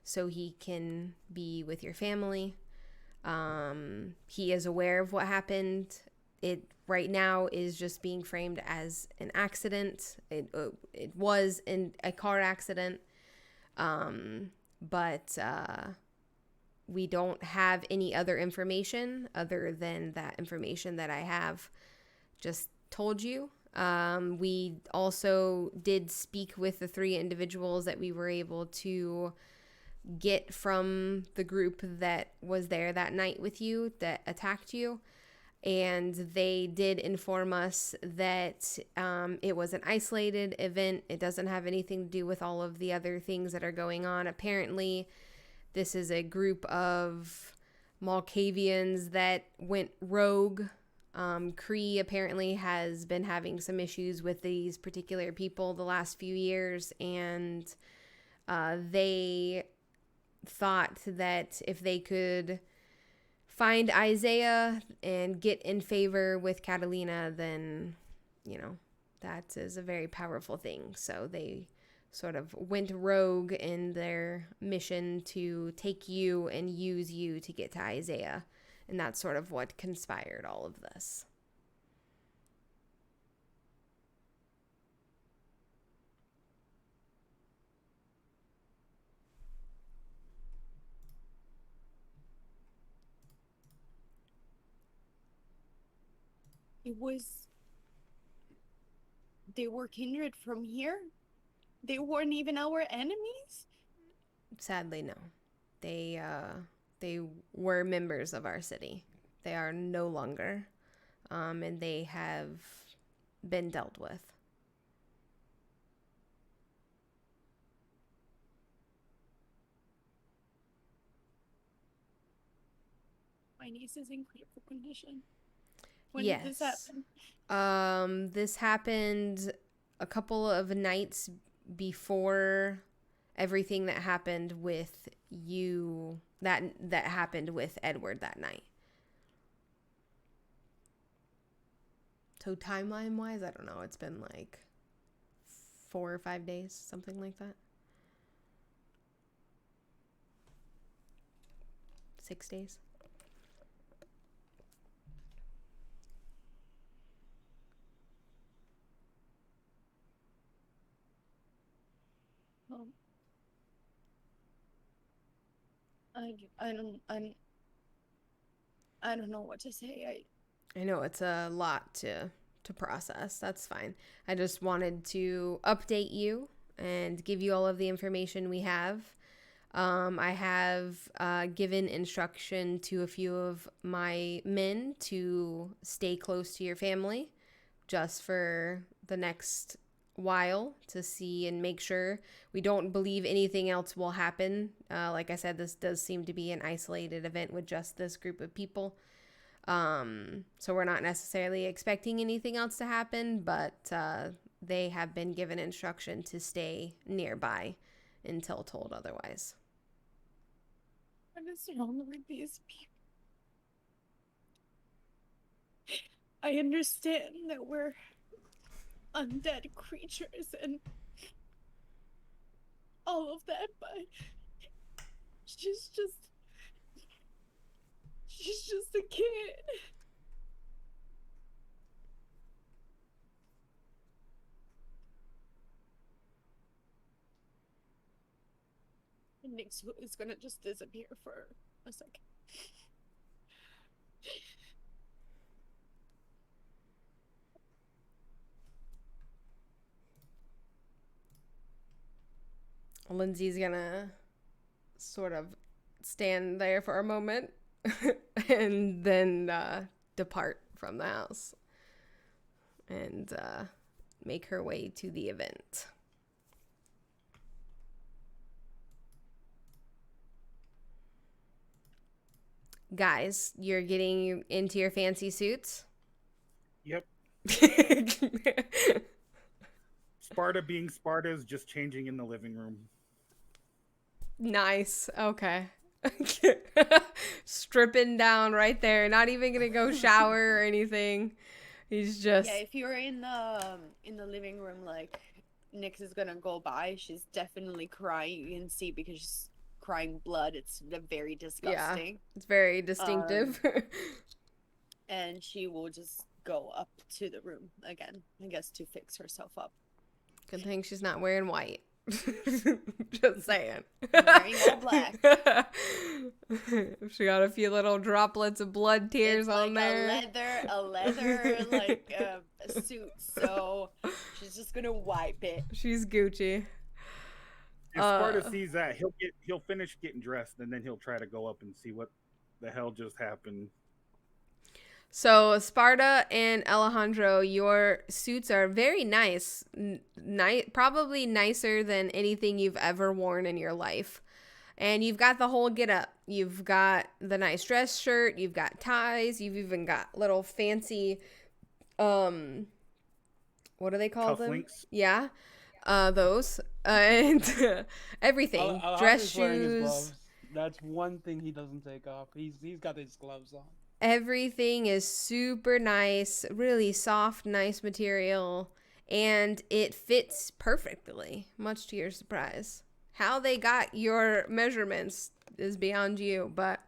so he can be with your family. He is aware of what happened. It right now is just being framed as an accident. It was a car accident, but we don't have any other information other than that information that I have just told you. We also did speak with the 3 individuals that we were able to get from the group that was there that night with you that attacked you. And they did inform us that it was an isolated event. It doesn't have anything to do with all of the other things that are going on. Apparently, this is a group of Malkavians that went rogue. Cree apparently has been having some issues with these particular people the last few years, and they thought that if they could find Isaiah and get in favor with Catalina, then, that is a very powerful thing. So they sort of went rogue in their mission to take you and use you to get to Isaiah. And that's sort of what conspired all of this. They were kindred from here? They weren't even our enemies? Sadly, no. They were members of our city. They are no longer, and they have been dealt with. My niece is in critical condition. When Yes. did this happen? This happened a couple of nights before everything that happened with you, that happened with Edward that night. So timeline wise, I don't know. It's been like 4 or 5 days, something like that. 6 days. I don't know what to say. I know it's a lot to process. That's fine. I just wanted to update you and give you all of the information we have. I have given instruction to a few of my men to stay close to your family just for the next while to see and make sure. We don't believe anything else will happen. Like I said, this does seem to be an isolated event with just this group of people. So we're not necessarily expecting anything else to happen, but they have been given instruction to stay nearby until told otherwise. What is wrong with these people? I understand that we're undead creatures and all of that, but she's just a kid. Nick's is gonna just disappear for a second. Lindsay's gonna sort of stand there for a moment and then depart from the house and make her way to the event. Guys, you're getting into your fancy suits? Yep. Sparta being Sparta is just changing in the living room. Nice. Okay. Stripping down right there. Not even gonna go shower or anything. He's just Yeah, if you're in the living room, like Nyx is gonna go by, she's definitely crying. You can see because she's crying blood. It's very disgusting. it's very distinctive. And she will just go up to the room again, I guess, to fix herself up. Good thing she's not wearing white. Just saying. Wearing all black. She got a few little droplets of blood tears It's on like there. a leather like a suit. So she's just gonna wipe it. She's Gucci. If Sparta sees that, he'll finish getting dressed and then he'll try to go up and see what the hell just happened. So Sparta and Alejandro, your suits are very nice. Probably nicer than anything you've ever worn in your life. And you've got the whole get up. You've got the nice dress shirt, you've got ties, you've even got little fancy what do they call them? Cufflinks. Yeah. Those. And everything. Dress Alejandro's wearing his shoes. gloves. That's one thing he doesn't take off. He's got his gloves on. Everything is super nice, really soft, nice material, and it fits perfectly, much to your surprise. How they got your measurements is beyond you, but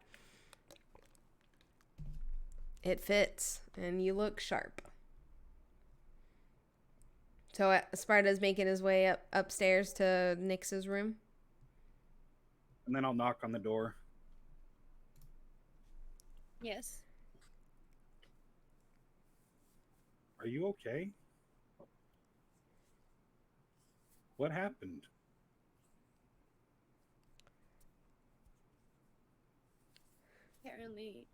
it fits, and you look sharp. So Sparta's making his way upstairs to Nyx's room. And then I'll knock on the door. Yes. Are you okay? What happened? Apparently,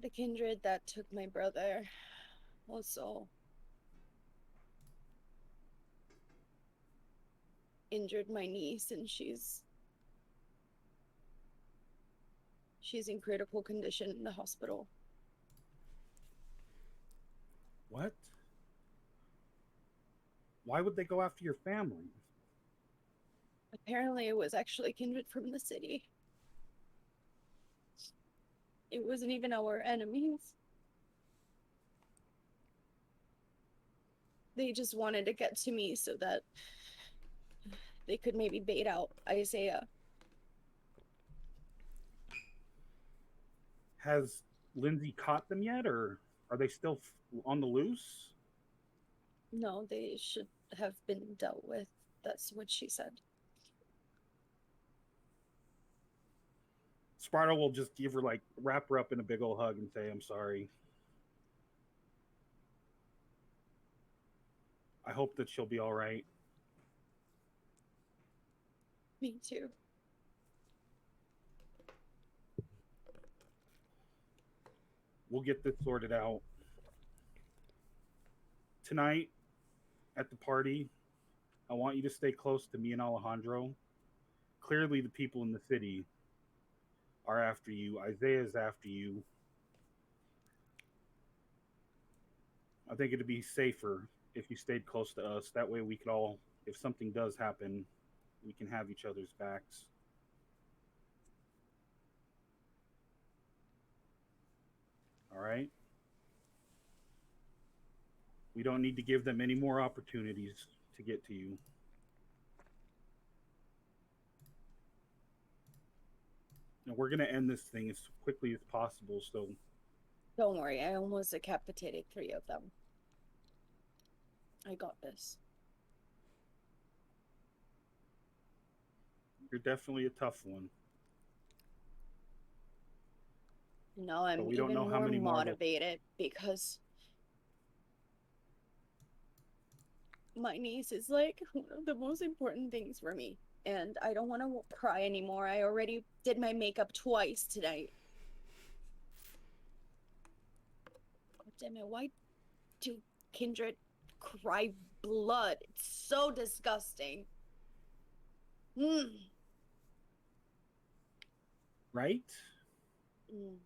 the kindred that took my brother also injured my niece, and she's in critical condition in the hospital. What? Why would they go after your family? Apparently, it was actually kindred from the city. It wasn't even our enemies. They just wanted to get to me so that they could maybe bait out Isaiah. Has Lindsay caught them yet, or are they still on the loose? No, they should have been dealt with. That's what she said. Sparta will just give her, like, wrap her up in a big old hug and say, I'm sorry. I hope that she'll be all right. Me too. We'll get this sorted out. Tonight, at the party, I want you to stay close to me and Alejandro. Clearly, the people in the city are after you. Isaiah is after you. I think it'd be safer if you stayed close to us. That way we could all, if something does happen, we can have each other's backs. All right? We don't need to give them any more opportunities to get to you. And we're going to end this thing as quickly as possible, so Don't worry, I almost decapitated 3 of them. I got this. You're definitely a tough one. No, But I'm we don't even know how more many Marvel. motivated because my niece is like one of the most important things for me. And I don't want to cry anymore. I already did my makeup twice tonight. God damn it, why do kindred cry blood? It's so disgusting. Mm. Right? Mm.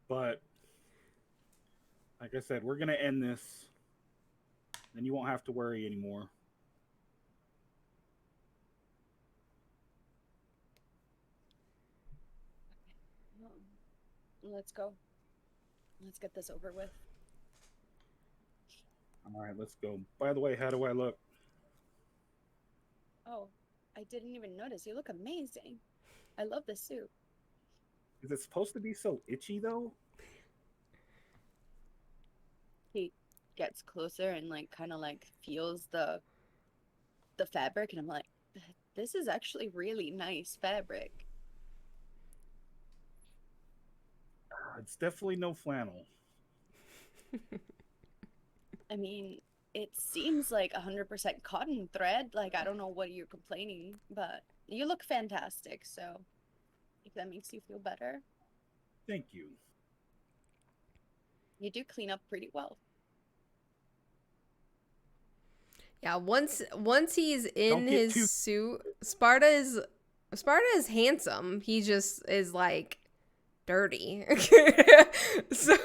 But like I said, we're gonna end this. Then you won't have to worry anymore. Let's go. Let's get this over with. All right, let's go. By the way, how do I look? Oh, I didn't even notice. You look amazing. I love the suit. Is it supposed to be so itchy though? He gets closer and like kind of like feels the fabric, and I'm like, this is actually really nice fabric. It's definitely no flannel. I mean, it seems like 100% cotton thread. Like, I don't know what you're complaining, but you look fantastic. So, if that makes you feel better, Thank you. you do clean up pretty well. Yeah, once he's Don't in get his too. suit, Sparta is handsome. He just is like dirty. so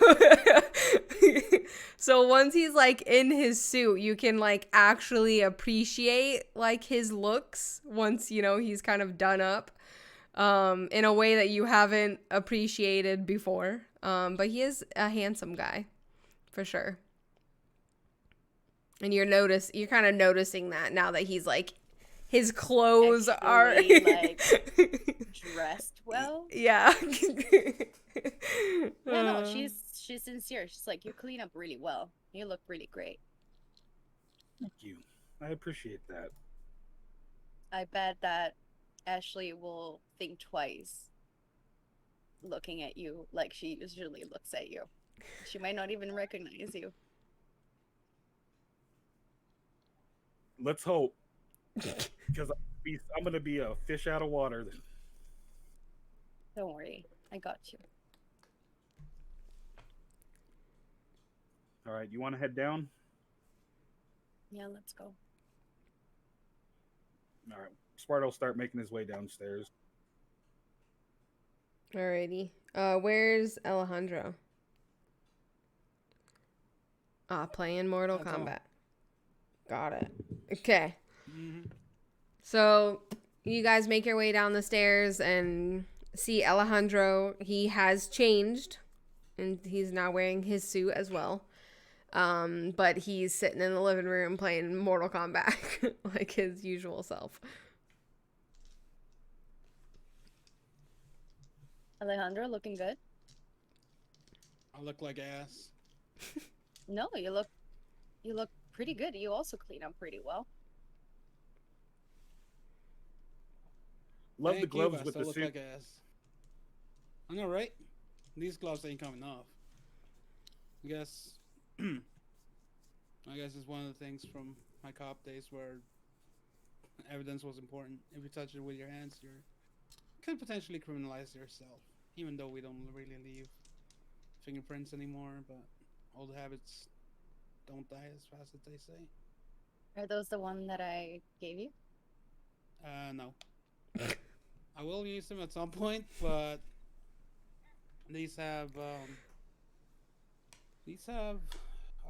so once he's like in his suit, you can like actually appreciate like his looks once you know he's kind of done up in a way that you haven't appreciated before. But he is a handsome guy for sure. And you're kind of noticing that now that he's like his clothes are Actually, like dressed well. yeah. Yeah, no, she's sincere. She's like, you clean up really well. You look really great. Thank you. I appreciate that. I bet that Ashley will think twice looking at you like she usually looks at you. She might not even recognize you. Let's hope, because I'm gonna be a fish out of water. Don't worry, I got you. All right, you want to head down? Yeah, let's go. All right, Sparta will start making his way downstairs. Alrighty. Where's Alejandro? Playing Mortal That's all. Kombat. Got it. Okay. Mm-hmm. So you guys make your way down the stairs and see Alejandro. He has changed and he's now wearing his suit as well. But he's sitting in the living room playing Mortal Kombat like his usual self. Alejandro, looking good? I look like ass. No, you look pretty good. You also clean up pretty well. Love the Thank you, gloves but I with still the look suit. like ass. I know, right? These gloves ain't coming off. I guess. I guess it's one of the things from my cop days where evidence was important. If you touch it with your hands, you could potentially criminalize yourself. Even though we don't really leave fingerprints anymore, but old habits don't die as fast as they say. Are those the one that I gave you? No. I will use them at some point, but these have a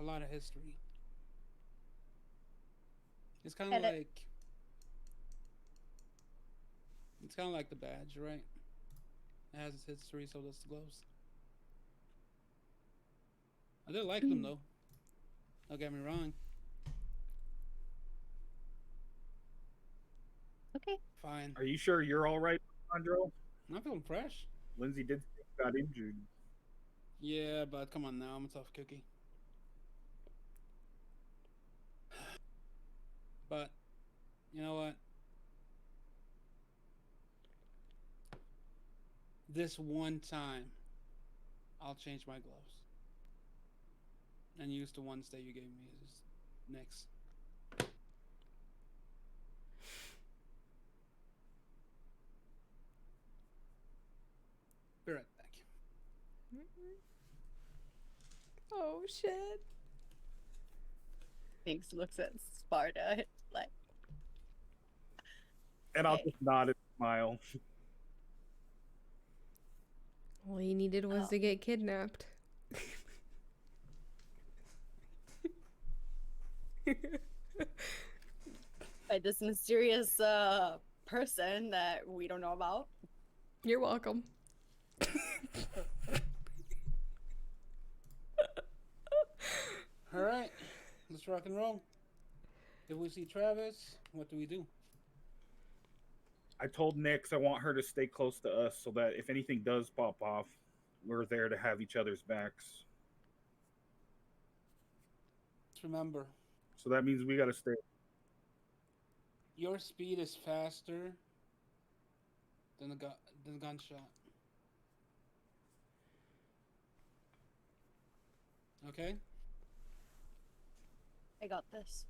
lot of history. It's kind of And it, like the badge, right? It has its history, so does the gloves. I do like them though. Don't get me wrong. okay. Fine. Are you sure you're all right, Alejandro? I'm feeling fresh. Lindsay did say you got injured. Yeah, but come on now, I'm a tough cookie. But you know what? This one time, I'll change my gloves and use the ones that you gave me as next. Be right back. Oh shit. Thanks looks at Sparta like, And I'll hey, just nod and smile. All he needed was oh, to get kidnapped. by this mysterious person that we don't know about. You're welcome. All right, let's rock and roll. If we see Travis, what do we do? I told Nix I want her to stay close to us so that if anything does pop off, we're there to have each other's backs. Just remember, So that means we got to stay. your speed is faster than than a gunshot. Okay? I got this.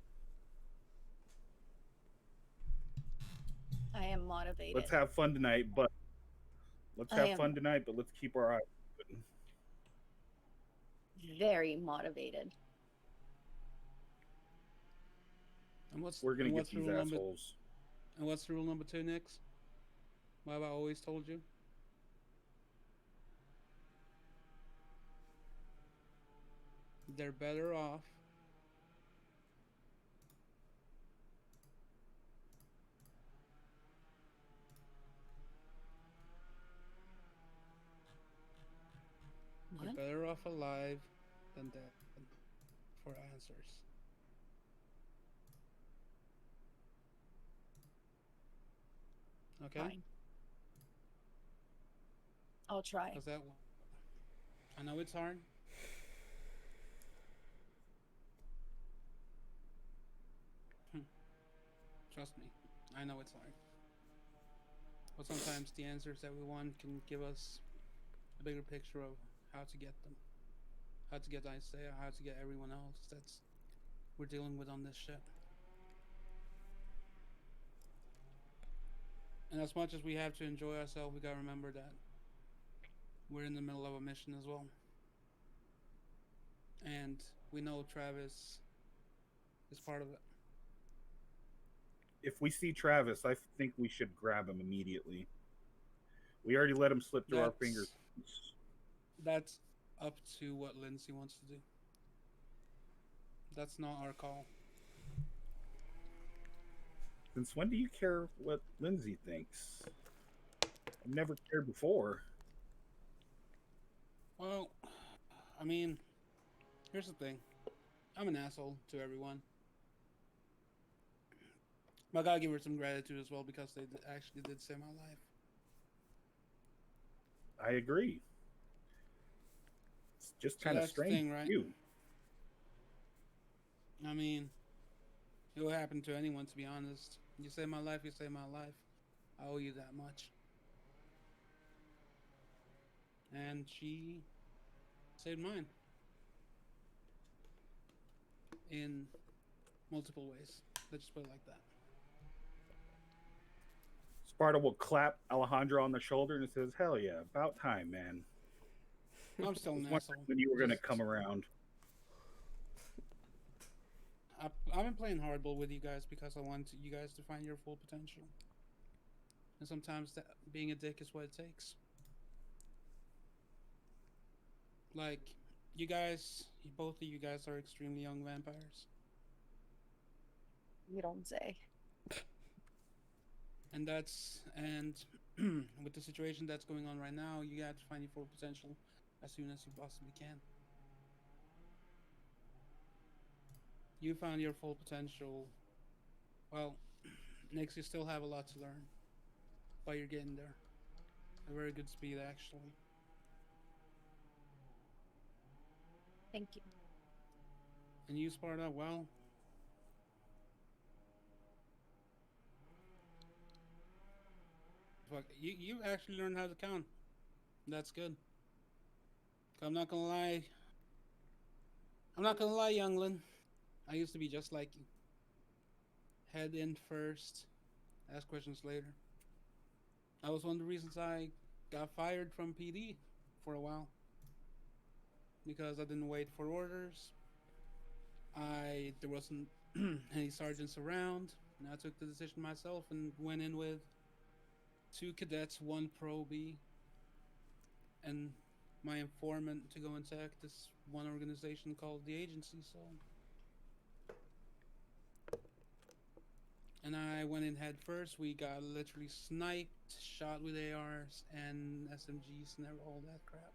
I am motivated. Let's have fun tonight, but I am let's keep our eyes open. very motivated. And what's We're gonna and get what's these rule number assholes. and what's rule number 2, Nix? What have I always told you? They're better off they're What? better off alive than dead for answers. Okay? Fine. I'll try. Cuz that I know it's hard. Trust me. I know it's hard. But sometimes the answers that we want can give us a bigger picture of how to get them. How to get Isaiah, how to get everyone else that's we're dealing with on this ship. And as much as we have to enjoy ourselves, we gotta remember that we're in the middle of a mission as well. And we know Travis is part of it. If we see Travis, I think we should grab him immediately. We already let him slip through our fingers. That's up to what Lindsay wants to do. That's not our call. Since when do you care what Lindsay thinks? I've never cared before. Well, I mean, here's the thing. I'm an asshole to everyone. But I gotta give her some gratitude as well because they actually did save my life. I agree. It's just So kind of that's the strange. thing, right? You. I mean, it will happen to anyone, to be honest. You save my life, you save my life. I owe you that much. And she saved mine in multiple ways. Let's just put it like that. Sparta will clap Alejandro on the shoulder and says, "Hell yeah, about time, man. I'm still I was an wondering asshole. when you were going to Just come around." I've been playing hardball with you guys because I want you guys to find your full potential. And sometimes being a dick is what it takes. Like, you guys, both of you guys are extremely young vampires. You don't say. And with the situation that's going on right now, you got to find your full potential as soon as you possibly can. You found your full potential. Well, Nix, you still have a lot to learn, but you're getting there. A very good speed, actually. Thank you. And you, Sparta, well, Fuck, you actually learned how to count. That's good. I'm not gonna lie. I'm not gonna lie, youngling. I used to be just like you. Head in first, ask questions later. That was one of the reasons I got fired from PD for a while because I didn't wait for orders. There wasn't any sergeants around, and I took the decision myself and went in with two cadets, one probie, and my informant to go and attack this one organization called the Agency. So, and I went in head first. We got literally sniped, shot with ARs and SMGs and all that crap.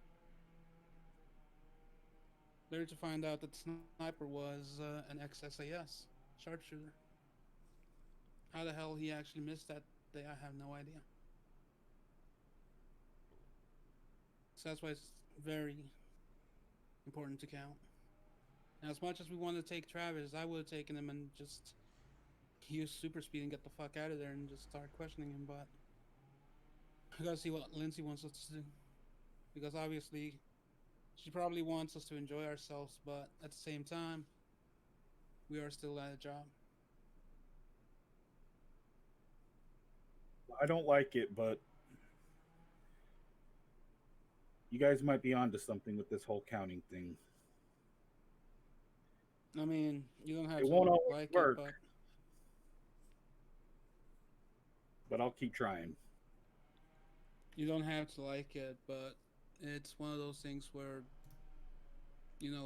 Later to find out that the sniper was an ex-SAS sharpshooter. How the hell he actually missed that day, I have no idea. So that's why it's very important to count. And as much as we wanted to take Travis, I would have taken him and just use super speed and get the fuck out of there and just start questioning him. But I gotta see what Lindsay wants us to do. Because obviously, she probably wants us to enjoy ourselves, but at the same time, we are still at a job. I don't like it, but you guys might be onto something with this whole counting thing. I mean, you don't have It to won't always like it, work, but I'll keep trying. you don't have to like it, but it's one of those things where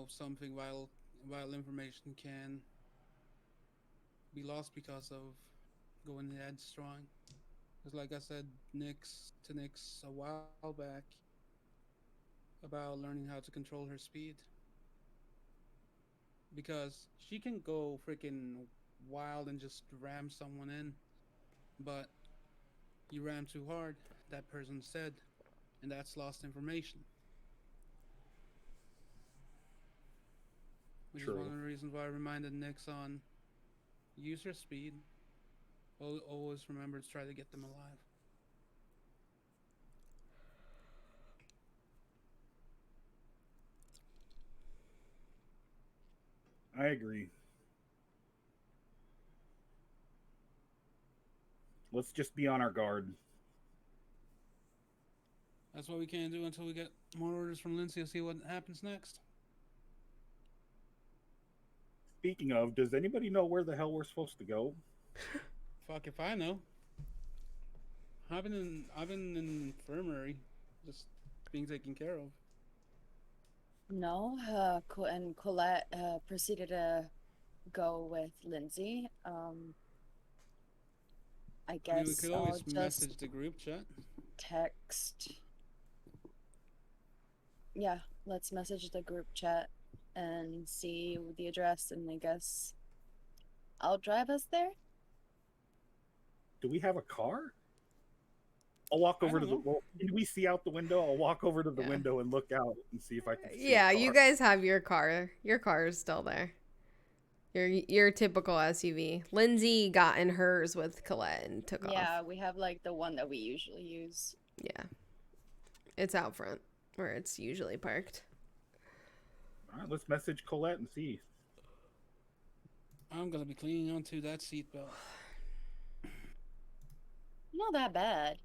something vital information can be lost because of going that strong. Because, like I said, Nix a while back about learning how to control her speed because she can go freaking wild and just ram someone in, but you ram too hard, that person's dead, and that's lost information. Which is one True. of the reasons why I reminded Nix on use your speed. Always remember to try to get them alive. I agree. Let's just be on our guard. That's what we can do until we get more orders from Lindsay to see what happens next. Speaking of, does anybody know where the hell we're supposed to go? Fuck if I know. I've been in infirmary, just being taken care of. No, and Colette proceeded to go with Lindsay. I I mean, we guess could I'll always message just the group chat. text. Yeah, let's message the group chat and see the address, and I guess I'll drive us there. Do we have a car? I'll walk I over don't to the. know. Well, can we see out the window? I'll walk over to the Yeah. window and look out and see if I can see a Yeah, car. you guys have your car. Your car is still there. Your typical SUV. Lindsay got in hers with Colette and took off. Yeah, we have like the one that we usually use. Yeah. It's out front where it's usually parked. All right, let's message Colette and see. I'm gonna be clinging onto that seatbelt. Not that bad.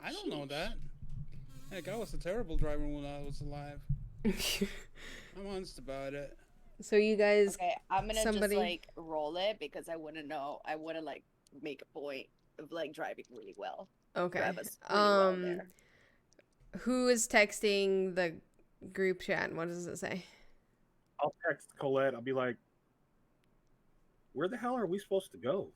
I don't know Sheesh. that. Heck, I was a terrible driver when I was alive. I'm honest about it. So you guys, Okay, I'm gonna somebody- just like roll it because I wouldn't know. I want to like make a point of like driving really well. okay. Drive us really well there. Who is texting the group chat? What does it say? I'll text Colette. I'll be like, "Where the hell are we supposed to go?"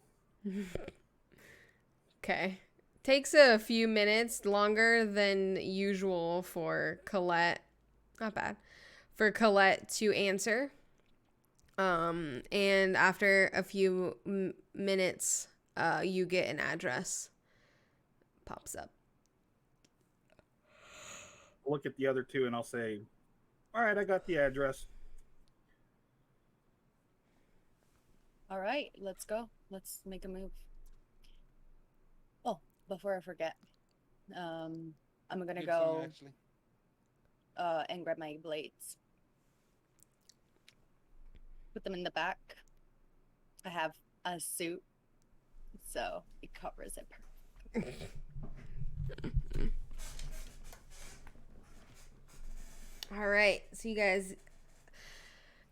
Okay. Takes a few minutes longer than usual for Colette. Not bad. For Colette to answer. And after a few minutes, you get an address. Pops up. I'll look at the other two and I'll say, "All right, I got the address." All right, let's go. Let's make a move. Oh, before I forget, I'm gonna Good song, go actually. and grab my blades. Put them in the back. I have a suit, so it covers it perfectly. All right. So you guys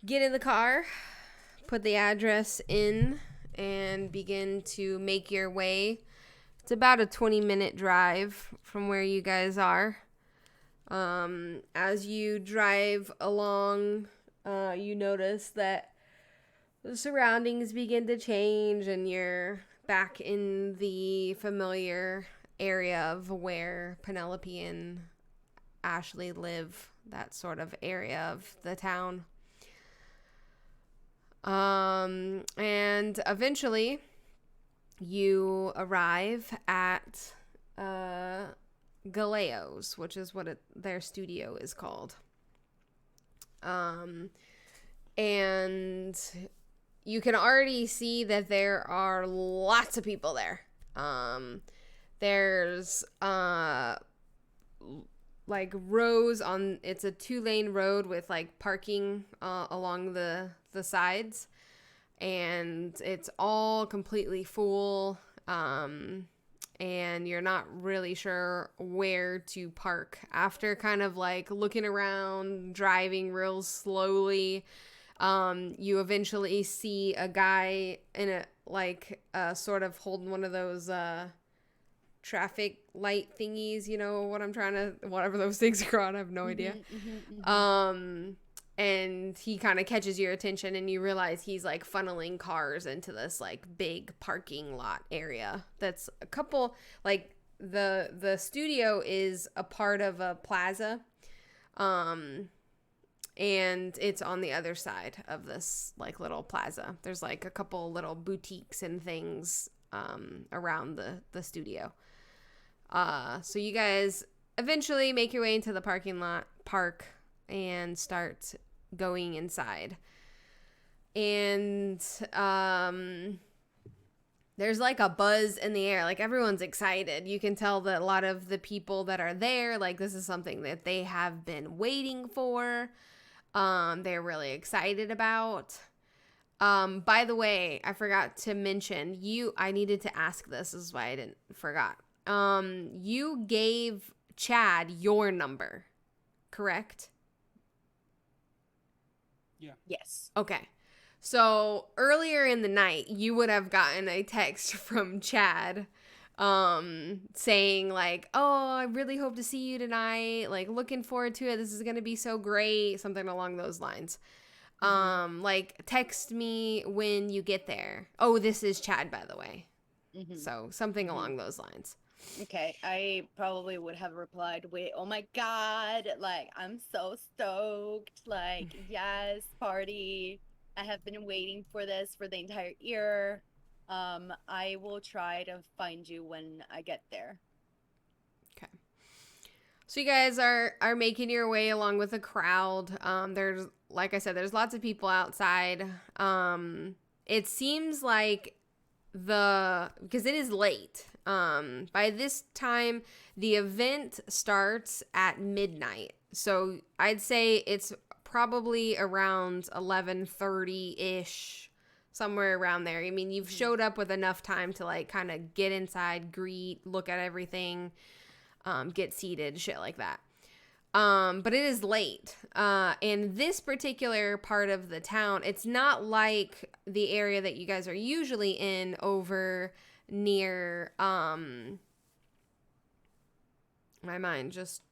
get in the car, put the address in, and begin to make your way. It's about a 20-minute drive from where you guys are. As you drive along, you notice that the surroundings begin to change, and you're back in the familiar area of where Penelope and Ashley live, that sort of area of the town. And eventually you arrive at Gallio's, which is what their studio is called. And you can already see that there are lots of people there. There's like rows on, it's a 2-lane road with like parking along the sides, and it's all completely full. And you're not really sure where to park. After kind of like looking around, driving real slowly, you eventually see a guy in a like sort of holding one of those traffic light thingies, you know what I'm trying to, whatever those things are called, I have no idea. And he kind of catches your attention, and you realize he's like funneling cars into this like big parking lot area. That's a couple, like the studio is a part of a plaza. And it's on the other side of this like little plaza. There's like a couple little boutiques and things around the studio. So you guys eventually make your way into the parking lot, park, and start going inside. And there's like a buzz in the air. Like everyone's excited. You can tell that a lot of the people that are there, like this is something that they have been waiting for. They're really excited about. By the way, I forgot to mention, I needed to ask this is why I didn't forgot. You gave Chad your number, correct? Yeah. Yes. Okay. So earlier in the night, you would have gotten a text from Chad saying like, oh, I really hope to see you tonight. Like, looking forward to it. This is going to be so great. Something along those lines. Like, text me when you get there. Oh, this is Chad, by the way. So something along those lines. Okay, I probably would have replied with, "Oh my God, like I'm so stoked. Like, yes, party. I have been waiting for this for the entire year. I will try to find you when I get there." Okay. So you guys are making your way along with the crowd. There's, like I said, there's lots of people outside. It seems like because it is late. By this time, the event starts at midnight. So I'd say it's probably around 11:30-ish, somewhere around there. I mean, you've showed up with enough time to like kind of get inside, greet, look at everything, get seated, shit like that. But it is late. In this particular part of the town, it's not like the area that you guys are usually in over near, my mind just,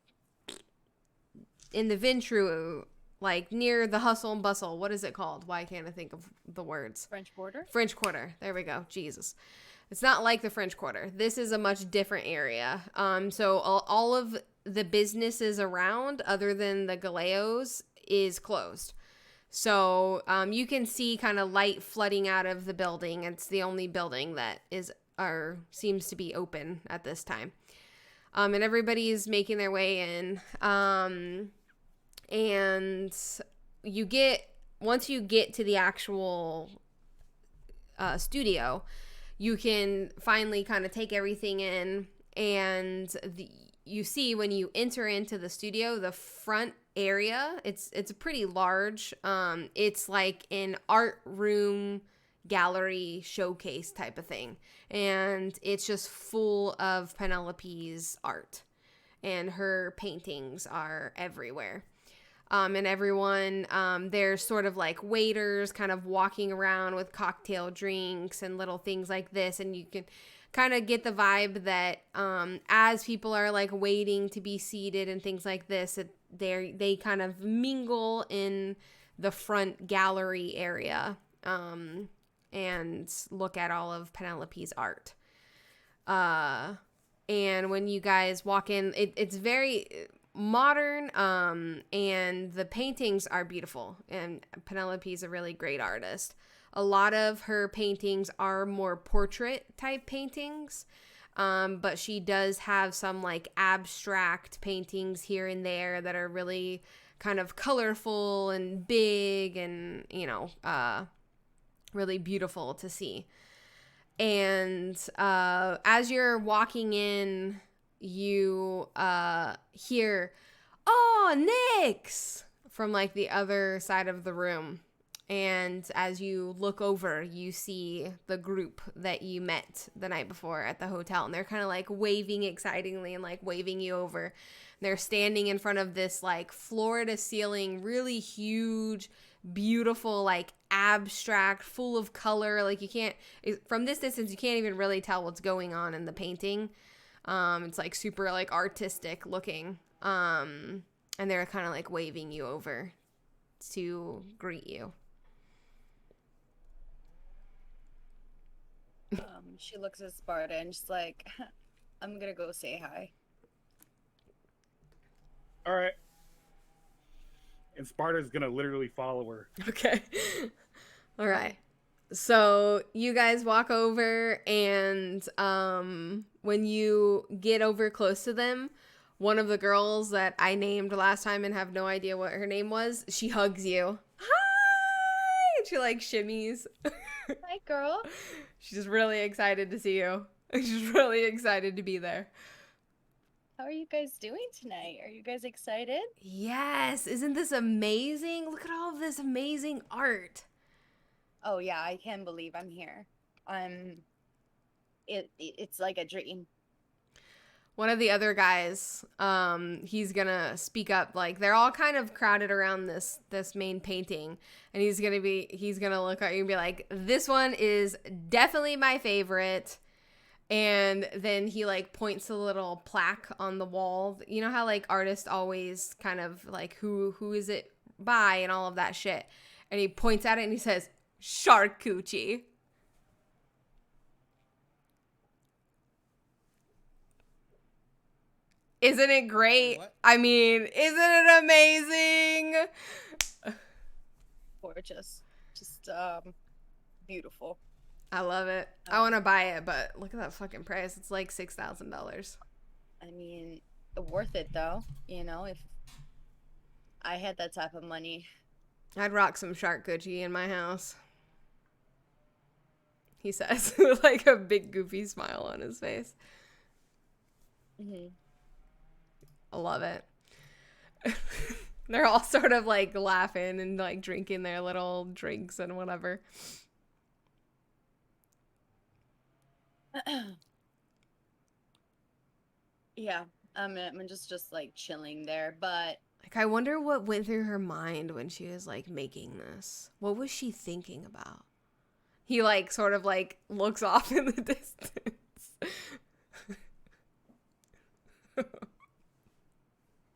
in the Ventru, like near the hustle and bustle. What is it called? Why can't I think of the words? French Quarter? French Quarter. There we go. Jesus. It's not like the French Quarter. This is a much different area. So all of the businesses around, other than the Galleos, is closed. So you can see kind of light flooding out of the building. It's the only building that seems to be open at this time. And everybody's making their way in. And once you get to the actual studio, you can finally kind of take everything in, and you see when you enter into the studio, the front area, it's a pretty large, it's like an art room gallery showcase type of thing, and it's just full of Penelope's art, and her paintings are everywhere. And everyone, there's sort of like waiters kind of walking around with cocktail drinks and little things like this. And you can kind of get the vibe that as people are like waiting to be seated and things like this, they kind of mingle in the front gallery area and look at all of Penelope's art. And when you guys walk in, it's very modern, and the paintings are beautiful, and Penelope's a really great artist. A lot of her paintings are more portrait type paintings, but she does have some like abstract paintings here and there that are really kind of colorful and big and, really beautiful to see. And as you're walking in, you hear, "Oh, Nyx!" from like the other side of the room. And as you look over, you see the group that you met the night before at the hotel. And they're kind of like waving excitingly and like waving you over. They're standing in front of this like floor to ceiling, really huge, beautiful, like abstract, full of color. Like from this distance, you can't even really tell what's going on in the painting. It's like super like artistic looking. And they're kind of like waving you over to greet you. She looks at Sparta and she's like, I'm gonna go say hi. All right. And Sparta's gonna literally follow her. Okay. All right. So you guys walk over, and when you get over close to them, one of the girls that I named last time and have no idea what her name was, she hugs you. Hi! And she like shimmies. Hi, girl. She's really excited to see you. She's really excited to be there. How are you guys doing tonight? Are you guys excited? Yes. Isn't this amazing? Look at all of this amazing art. Oh yeah, I can't believe I'm here. It's like a dream. One of the other guys, he's gonna speak up. Like they're all kind of crowded around this main painting, and he's gonna look at you and be like, "This one is definitely my favorite." And then he like points to the little plaque on the wall. You know how like artists always kind of like who is it by and all of that shit. And he points at it and he says, "Charcuterie." Isn't it great? What? I mean, isn't it amazing? Gorgeous. Just beautiful. I love it. I want to buy it, but look at that fucking price. It's like $6,000. I mean, worth it though, if I had that type of money. I'd rock some shark Gucci in my house. He says with like a big goofy smile on his face. Mm-hmm. I love it. They're all sort of like laughing and like drinking their little drinks and whatever. Yeah, I'm just like chilling there, but Like, I wonder what went through her mind when she was like making this. What was she thinking about? He like sort of like looks off in the distance.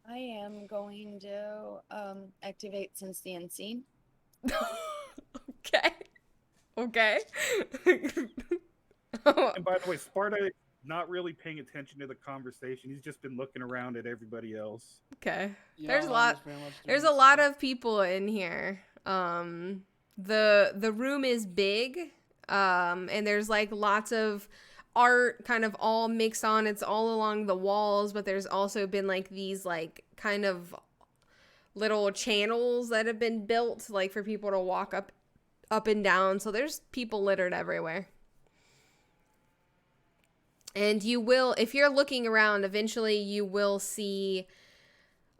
I am going to activate Sense the Unseen. Okay. Okay. And by the way, Sparta is not really paying attention to the conversation. He's just been looking around at everybody else. Okay. Yeah, There's a I'm lot. just very much doing There's the a lot same. of people in here. The room is big. And there's like lots of art kind of all mixed on. It's all along the walls, but there's also been like these like kind of little channels that have been built like for people to walk up and down. So there's people littered everywhere. And you will, if you're looking around, eventually you will see,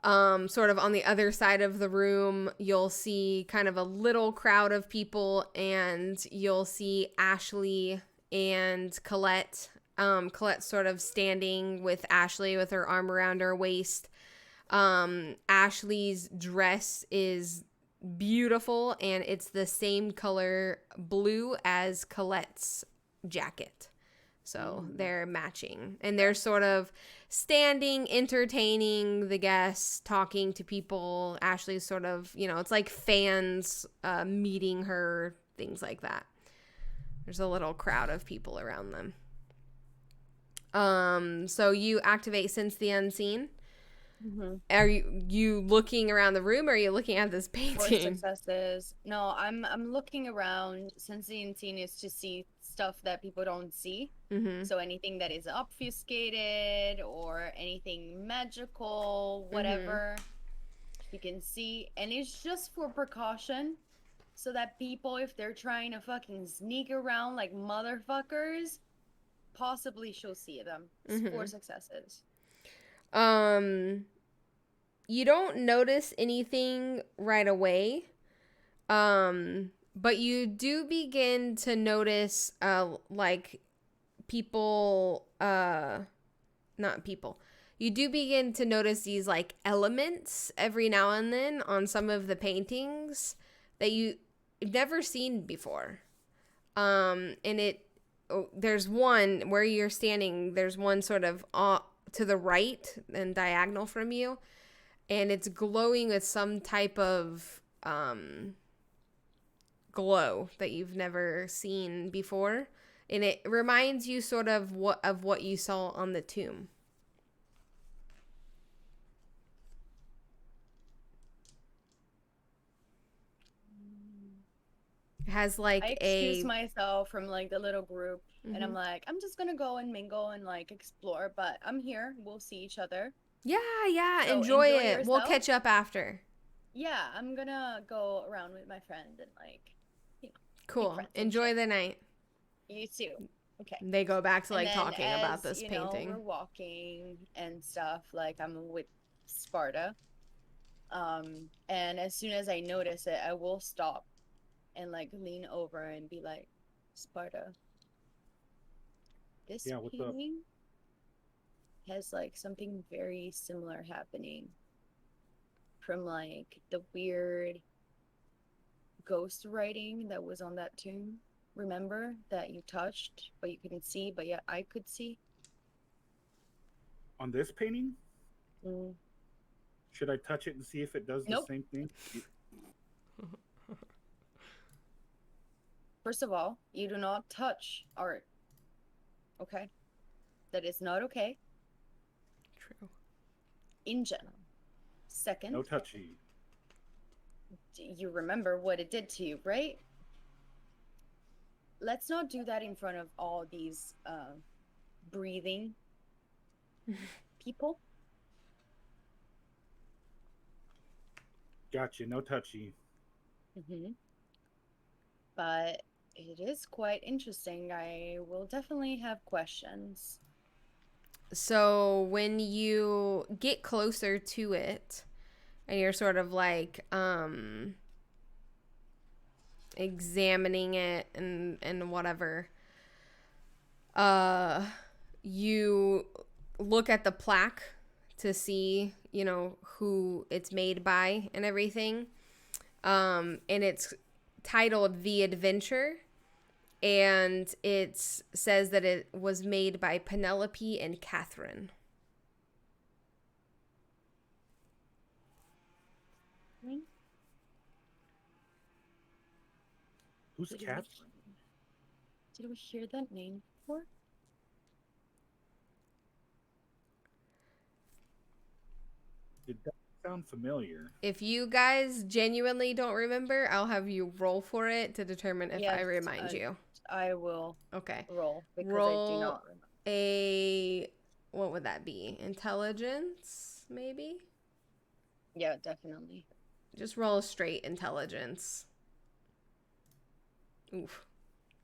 sort of on the other side of the room, you'll see kind of a little crowd of people, and you'll see Ashley and Colette. Colette sort of standing with Ashley with her arm around her waist. Ashley's dress is beautiful, and it's the same color blue as Colette's jacket. So they're matching, and they're sort of standing, entertaining the guests, talking to people. Ashley's sort of, it's like fans meeting her, things like that. There's a little crowd of people around them. So you activate Sense the Unseen. Mm-hmm. Are you looking around the room, or are you looking at this 4 painting? successes. No, I'm looking around. Sensing and seeing is to see stuff that people don't see. Mm-hmm. So anything that is obfuscated or anything magical, whatever you can see, and it's just for precaution, so that people, if they're trying to fucking sneak around like motherfuckers, possibly she'll see them. It's 4 successes. You don't notice anything right away. But you do begin to notice, like people, not people. You do begin to notice these like elements every now and then on some of the paintings that you've never seen before. And there's one where you're standing, there's one sort of to the right and diagonal from you, and it's glowing with some type of glow that you've never seen before, and it reminds you sort of what you saw on the tomb. It has like I excuse myself from like the little group, and I'm like, I'm just gonna go and mingle and like explore, but I'm here. We'll see each other. Yeah, So enjoy it. yourself. We'll catch up after. Yeah, I'm gonna go around with my friend and like, make Cool. friends and Enjoy shit. the night. You too. Okay. They go back to And like then talking as, about this painting. we're walking and stuff, like I'm with Sparta. And as soon as I notice it, I will stop and like lean over and be like, Sparta, this Yeah, what's up? painting has like something very similar happening from like the weird ghost writing that was on that tomb. Remember that you touched, but you couldn't see, but yet I could see? On this painting, Mm. should I touch it and see if it does Nope. the same thing? First of all, you do not touch art. Okay? That is not okay True. in general. Second, No touchy. you remember what it did to you, right? Let's not do that in front of all these breathing people. Gotcha. No touchy. But it is quite interesting. I will definitely have questions. So when you get closer to it and you're sort of like examining it and whatever, you look at the plaque to see, who it's made by and everything. And it's titled The Adventure, and it says that it was made by Penelope and Catherine. Who's Catherine? Did we hear that name before? Did that sound familiar? If you guys genuinely don't remember, I'll have you roll for it to determine if I remind you. I will Okay. roll because Roll I do not remember. What would that be? Intelligence, maybe? Yeah, definitely. Just roll a straight intelligence. Oof.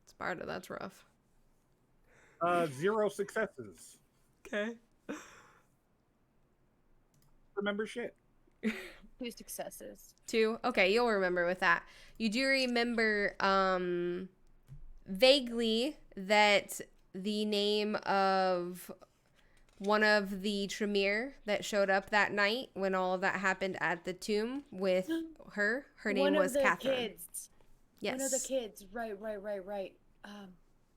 Sparta, that's rough. 0 successes. Okay. Remember shit. 2 successes. 2. Okay, you'll remember with that. You do remember vaguely that the name of one of the Tremere that showed up that night when all of that happened at the tomb with her name One of was the Catherine. kids. Yes. One of the kids. Right.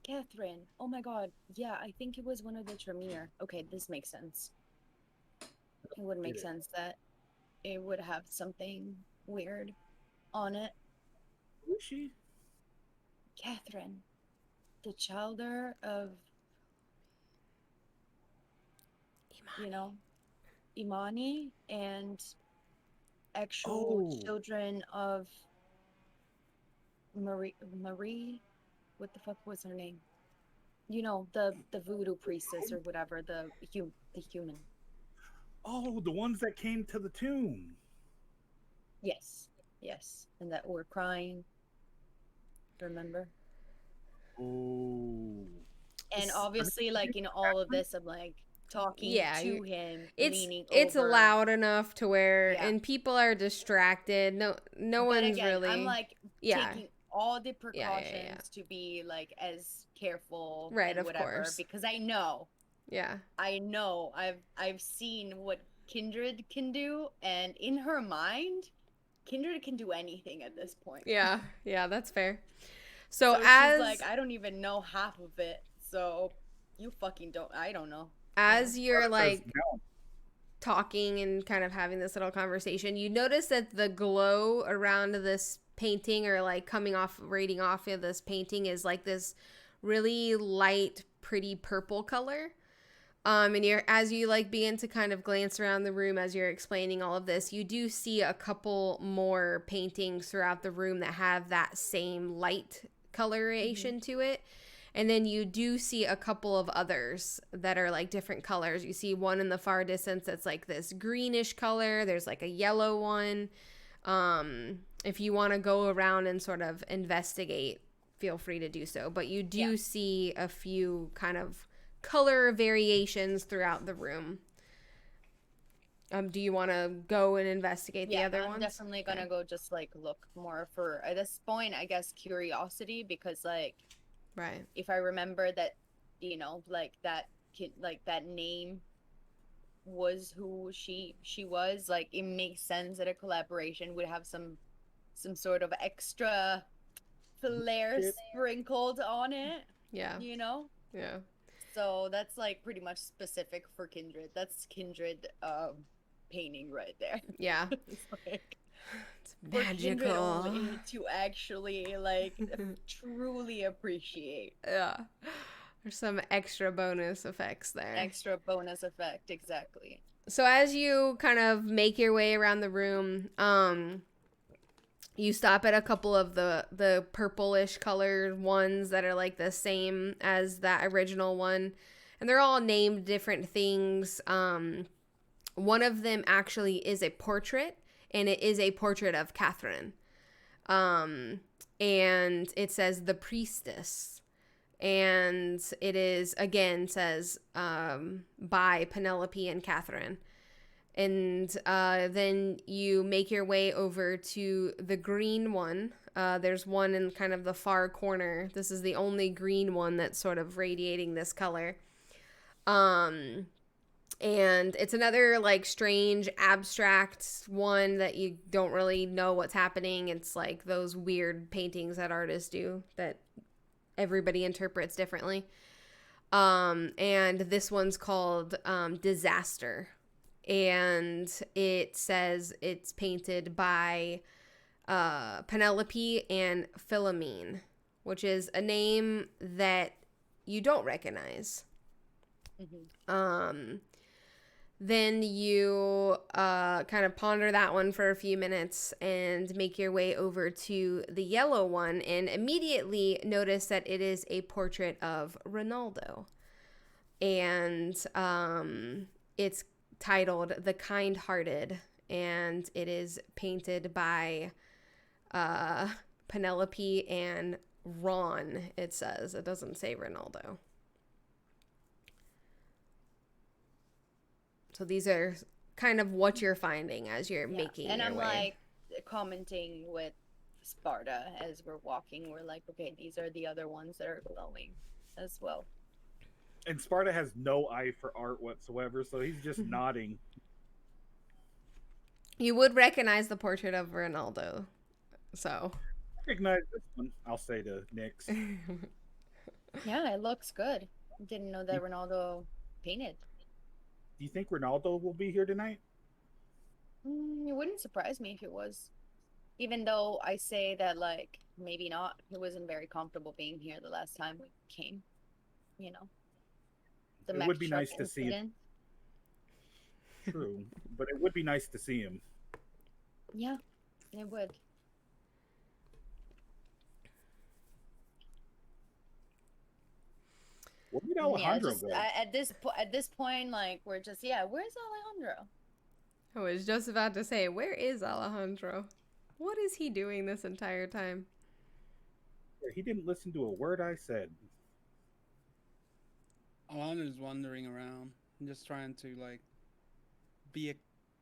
Catherine. Oh my god. Yeah, I think it was one of the Tremere. Okay, this makes sense. It would make sense that it would have something weird on it. Who is she? Catherine, the childer of, you know, Imani and actual Oh, children of Marie. What the fuck was her name? You know, the voodoo priestess or whatever, the human. oh, the ones that came to the tomb. Yes. Yes. And that were crying, remember? Oh, And S- obviously, like, in all of this, I'm like talking Yeah, to him, it's leaning it's over. loud enough to where Yeah. and people are distracted. No But one's again, really I'm like yeah. taking all the Yeah. precautions to be like as careful Right, and of whatever course. because I know Yeah. I've seen what Kindred can do, and in her mind, Kindred can do anything at this point. Yeah. Yeah, that's fair. So She's as like, I don't even know half of it, so you fucking don't. I don't know. as you're says like no. talking and kind of having this little conversation, you notice that the glow around this painting or like coming off, radiating off of this painting is like this really light, pretty purple color. And as you like begin to kind of glance around the room as you're explaining all of this, you do see a couple more paintings throughout the room that have that same light coloration to it. And then you do see a couple of others that are like different colors. You see one in the far distance that's like this greenish color. There's like a yellow one. If you want to go around and sort of investigate, feel free to do so. But you do see a few kind of color variations throughout the room. Do you want to go and investigate the other ones? I'm definitely gonna go just like look more for at this point, I guess, curiosity, because like Right. if I remember that, you know, like that kid, like that name was who she was, like it makes sense that a collaboration would have some sort of extra flair sprinkled on it. Yeah. You know? Yeah. So that's like pretty much specific for Kindred. That's Kindred painting right there. Yeah. It's like It's for Kindred magical. only to actually like truly appreciate. Yeah. There's some extra bonus effects there. Extra bonus effect, exactly. So as you kind of make your way around the room, you stop at a couple of the purplish colored ones that are like the same as that original one, and they're all named different things. One of them actually is a portrait, and it is a portrait of Catherine. And it says the priestess, and it is again says by Penelope and Catherine. And then you make your way over to the green one. There's one in kind of the far corner. This is the only green one that's sort of radiating this color. And it's another like strange abstract one that you don't really know what's happening. It's like those weird paintings that artists do that everybody interprets differently. And this one's called Disaster. And it says it's painted by Penelope and Philomene, which is a name that you don't recognize. Then you kind of ponder that one for a few minutes and make your way over to the yellow one and immediately notice that it is a portrait of Ronaldo. And it's titled The Kind-Hearted, and it is painted by Penelope and Ron, it says. It doesn't say Ronaldo. So these are kind of what you're finding as you're making and your I'm way. like commenting with Sparta as we're walking. We're like, okay, these are the other ones that are glowing as well. And Sparta has no eye for art whatsoever, so he's just nodding. You would recognize the portrait of Ronaldo. So. Recognize this one, I'll say to Nyx. Yeah, it looks good. Didn't know that Ronaldo painted. Do you think Ronaldo will be here tonight? It wouldn't surprise me if it was. Even though I say that, like, maybe not. He wasn't very comfortable being here the last time we came. You know, the It would be truck nice to see him. incident. True, but it would be nice to see him. Yeah, it would. Where did Yeah, Alejandro just go? at this point, like, we're just, where's Alejandro? I was just about to say, where is Alejandro? What is he doing this entire time? He didn't listen to a word I said. Alana's wandering around, just trying to like be a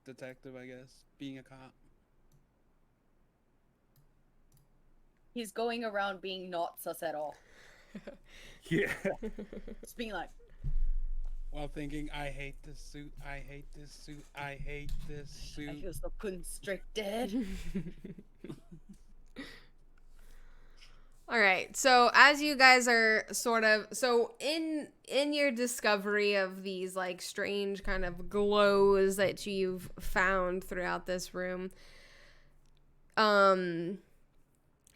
detective, I guess, being a cop. He's going around being not sus at all. Yeah. Just being like, While thinking, I hate this suit, I hate this suit, I hate this I suit. feel so constricted. All right. So as you guys are sort of in your discovery of these like strange kind of glows that you've found throughout this room,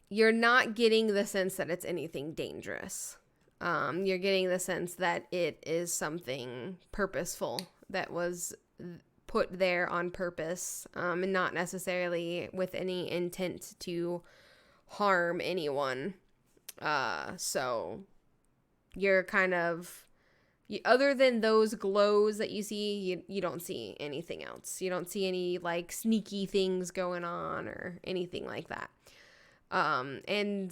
you're not getting the sense that it's anything dangerous. You're getting the sense that it is something purposeful that was put there on purpose, and not necessarily with any intent to harm anyone. So you're kind of, other than those glows that you see, you don't see anything else. You don't see any like sneaky things going on or anything like that. And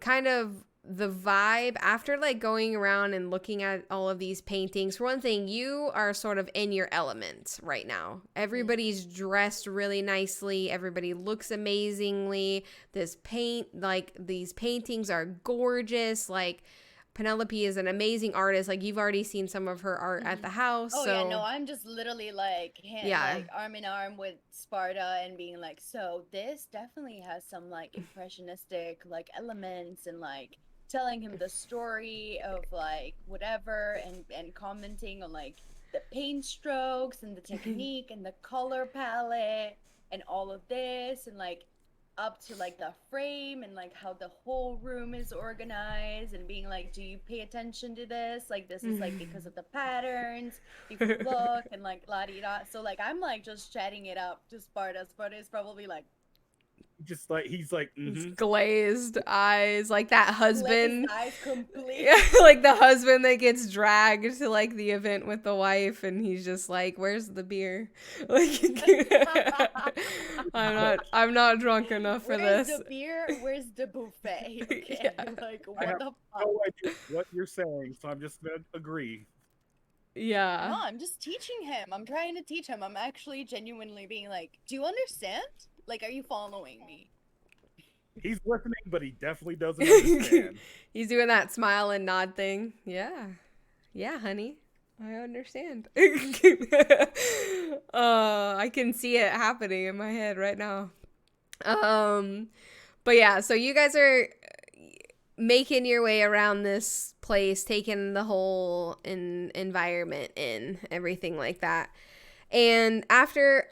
kind of the vibe after like going around and looking at all of these paintings, for one thing, you are sort of in your element right now. Everybody's dressed really nicely. Everybody looks amazingly. These paintings are gorgeous. Like, Penelope is an amazing artist. Like, you've already seen some of her art at the house. Oh, so... yeah, no, I'm just literally like, like arm in arm with Sparta and being like, so this definitely has some like impressionistic like elements, and like telling him the story of like whatever, and commenting on like the paint strokes and the technique and the color palette and all of this, and like up to like the frame and like how the whole room is organized, and being like, do you pay attention to this? Like, this is like because of the patterns, if you look, and like la di da. So like I'm like just chatting it up to Sparta. Sparta is probably like, Just like he's like glazed eyes, like that husband. glazed eyes completely. Yeah, like the husband that gets dragged to like the event with the wife, and he's just like, "Where's the beer?" Like, I'm not drunk enough for Where's this. the beer? Where's the buffet? Okay, Yeah. like I have what the fuck? no idea what you're saying, so I'm just gonna agree. Yeah. No, I'm just teaching him. I'm trying to teach him. I'm actually genuinely being like, do you understand? Like, are you following me? He's listening, but he definitely doesn't understand. He's doing that smile and nod thing. Yeah. Yeah, honey. I understand. I can see it happening in my head right now. But yeah, so you guys are making your way around this place, taking the whole environment in, everything like that. And after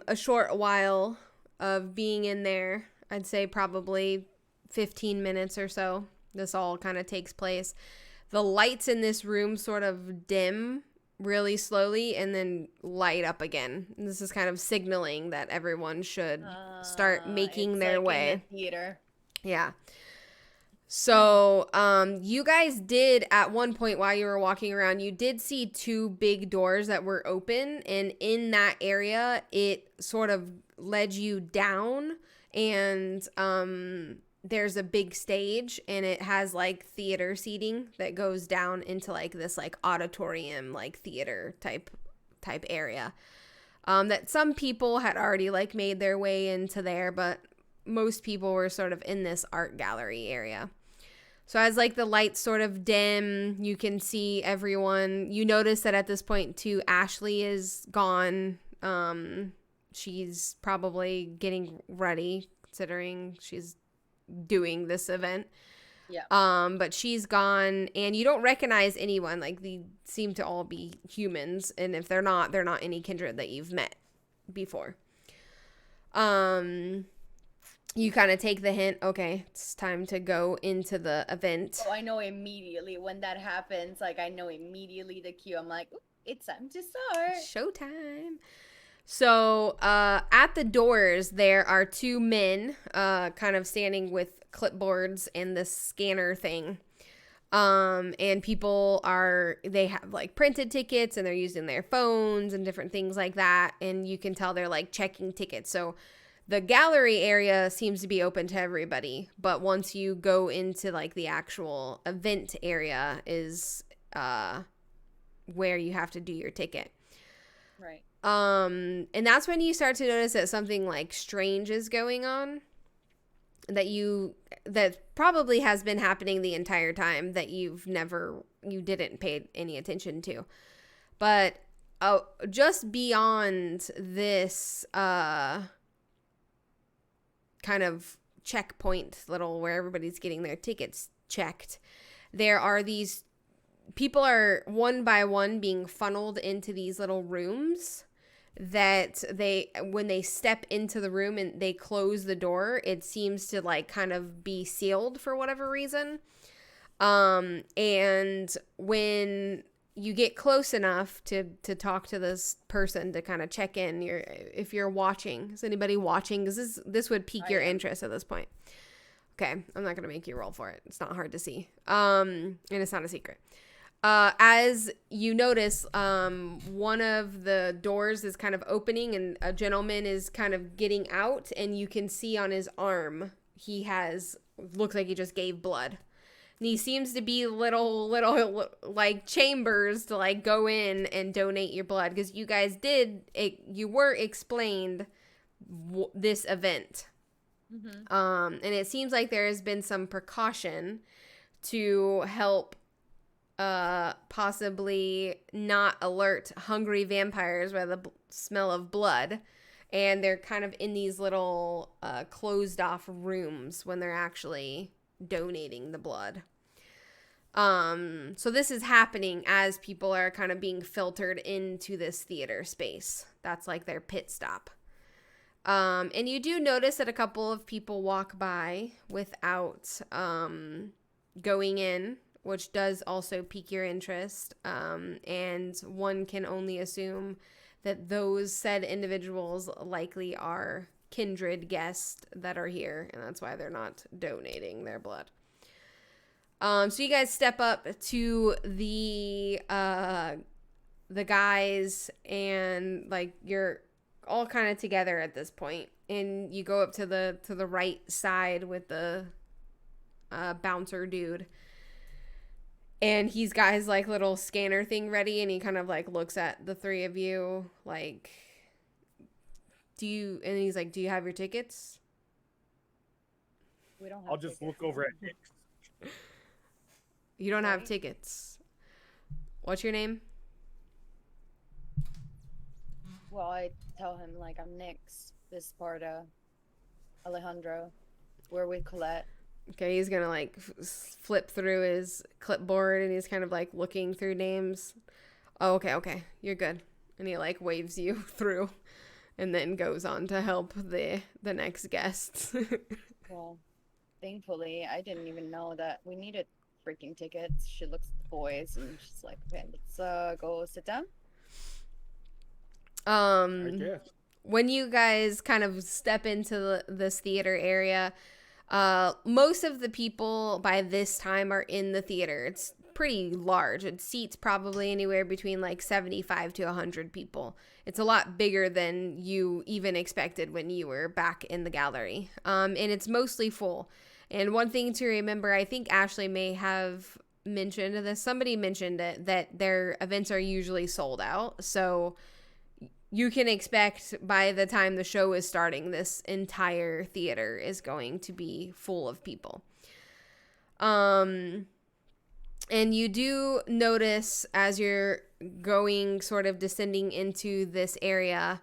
a short while of being in there, I'd say probably 15 minutes or so, this all kind of takes place. The lights in this room sort of dim really slowly and then light up again. This is kind of signaling that everyone should start making it's their like way. in the theater. Yeah. So, you guys did at one point while you were walking around, you did see two big doors that were open, and in that area, it sort of led you down, and there's a big stage, and it has like theater seating that goes down into like this like auditorium, like theater type type area. That some people had already like made their way into there, but most people were sort of in this art gallery area. So as like the lights sort of dim, you can see everyone. You notice that at this point too, Ashley is gone. She's probably getting ready, considering she's doing this event. Yeah. But she's gone, and you don't recognize anyone. Like, they seem to all be humans, and if they're not any kindred that you've met before. You kind of take the hint, okay, it's time to go into the event. So I know immediately when that happens, like, I know immediately the cue. I'm like, it's time to start. Showtime. So, at the doors, there are two men, kind of standing with clipboards and this scanner thing. And people they have like printed tickets and they're using their phones and different things like that. And you can tell they're like checking tickets. So the gallery area seems to be open to everybody. But once you go into like the actual event area is, where you have to do your ticket. Right. And that's when you start to notice that something like strange is going on that probably has been happening the entire time that you didn't pay any attention to. But just beyond this kind of checkpoint little where everybody's getting their tickets checked, there are these people are one by one being funneled into these little rooms that when they step into the room and they close the door, it seems to like kind of be sealed for whatever reason. And when you get close enough to talk to this person to kind of check in, if you're watching, is anybody watching? Because this would pique your interest at this point. Okay, I'm not gonna make you roll for it. It's not hard to see. And it's not a secret. As you notice, one of the doors is kind of opening and a gentleman is kind of getting out, and you can see on his arm, looks like he just gave blood. And he seems to be little like chambers to like go in and donate your blood, because you guys you were explained this event. Mm-hmm. And it seems like there has been some precaution to help possibly not alert hungry vampires by the smell of blood, and they're kind of in these little closed off rooms when they're actually donating the blood. So this is happening as people are kind of being filtered into this theater space. That's like their pit stop. And you do notice that a couple of people walk by without going in, which does also pique your interest. And one can only assume that those said individuals likely are kindred guests that are here, and that's why they're not donating their blood. So you guys step up to the guys, and like you're all kind of together at this point, and you go up to the right side with the bouncer dude. And he's got his like little scanner thing ready, and he kind of like looks at the three of you like, and he's like, do you have your tickets? We don't have I'll just tickets. look over at Nick's. You don't have Right. tickets. What's your name? Well, I tell him, like, I'm Nyx, this Sparta, Alejandro. We're with Colette. Okay, he's gonna like flip through his clipboard, and he's kind of like looking through names. Oh, okay, you're good. And he like waves you through, and then goes on to help the next guests. Well, thankfully, I didn't even know that we needed freaking tickets. She looks at the boys, and she's like, okay, let's go sit down. I guess. When you guys kind of step into this theater area, most of the people by this time are in the theater. It's pretty large. It seats probably anywhere between like 75 to 100 people. It's a lot bigger than you even expected when you were back in the gallery. And it's mostly full. And one thing to remember, I think Ashley may have mentioned this. Somebody mentioned it, that their events are usually sold out. So you can expect by the time the show is starting, this entire theater is going to be full of people. And you do notice as you're going, sort of descending into this area,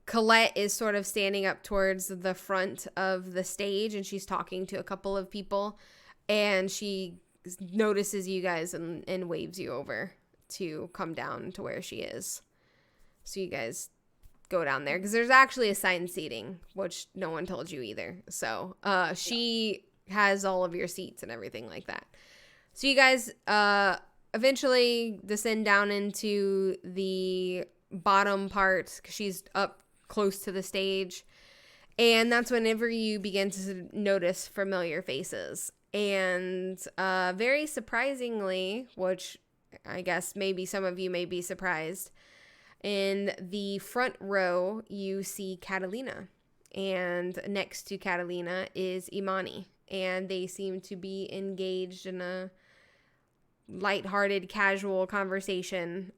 Colette is sort of standing up towards the front of the stage, and she's talking to a couple of people, and she notices you guys and waves you over to come down to where she is. So you guys go down there, because there's actually assigned seating, which no one told you either. So she has all of your seats and everything like that. So you guys eventually descend down into the bottom part, because she's up close to the stage, and that's whenever you begin to notice familiar faces. And very surprisingly, which I guess maybe some of you may be surprised, in the front row you see Catalina, and next to Catalina is Imani, and they seem to be engaged in a lighthearted, casual conversation.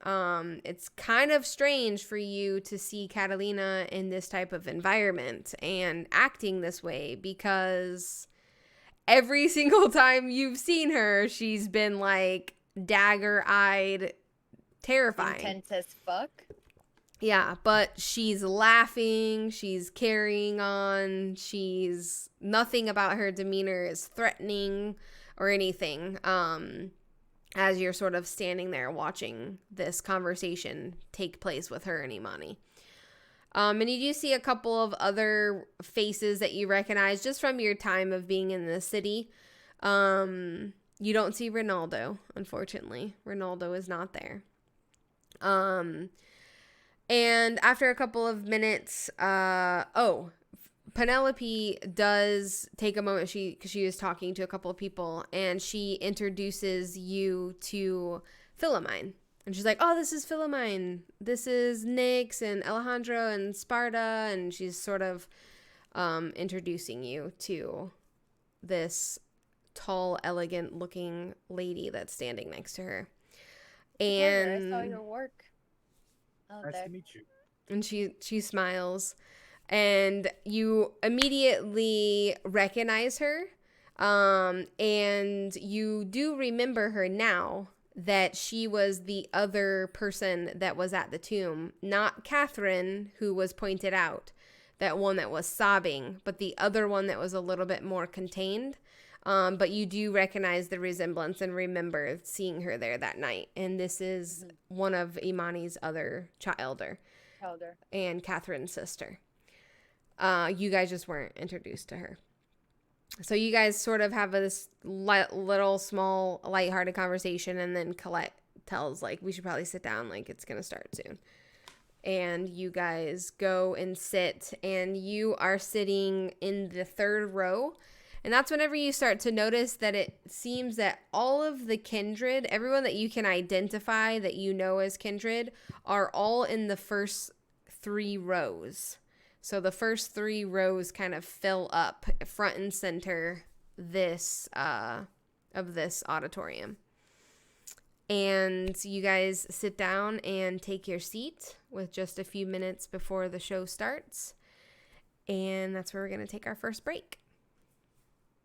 It's kind of strange for you to see Catalina in this type of environment and acting this way, because every single time you've seen her, she's been like dagger-eyed, terrifying. Intense as fuck. Yeah, but she's laughing, she's carrying on, nothing about her demeanor is threatening or anything. As you're sort of standing there watching this conversation take place with her and Imani. And you do see a couple of other faces that you recognize just from your time of being in the city. You don't see Ronaldo, unfortunately. Ronaldo is not there. And after a couple of minutes, Penelope does take a moment, because she is talking to a couple of people, and she introduces you to Philomene. And she's like, oh, this is Philomene. This is Nyx and Alejandro and Sparta. And she's sort of introducing you to this tall, elegant-looking lady that's standing next to her. And I saw your work out Nice there. to meet you. And she smiles. And you immediately recognize her. And you do remember her now, that she was the other person that was at the tomb. Not Catherine, who was pointed out, that one that was sobbing, but the other one that was a little bit more contained. But you do recognize the resemblance and remember seeing her there that night. And this is one of Imani's other childer. And Catherine's sister. You guys just weren't introduced to her. So you guys sort of have this little, small, lighthearted conversation, and then Colette tells, like, we should probably sit down, like, it's going to start soon. And you guys go and sit, and you are sitting in the third row. And that's whenever you start to notice that it seems that all of the kindred, everyone that you can identify that you know as kindred, are all in the first 3 rows. So the first 3 rows kind of fill up front and center this of this auditorium. And you guys sit down and take your seat with just a few minutes before the show starts. And that's where we're going to take our first break.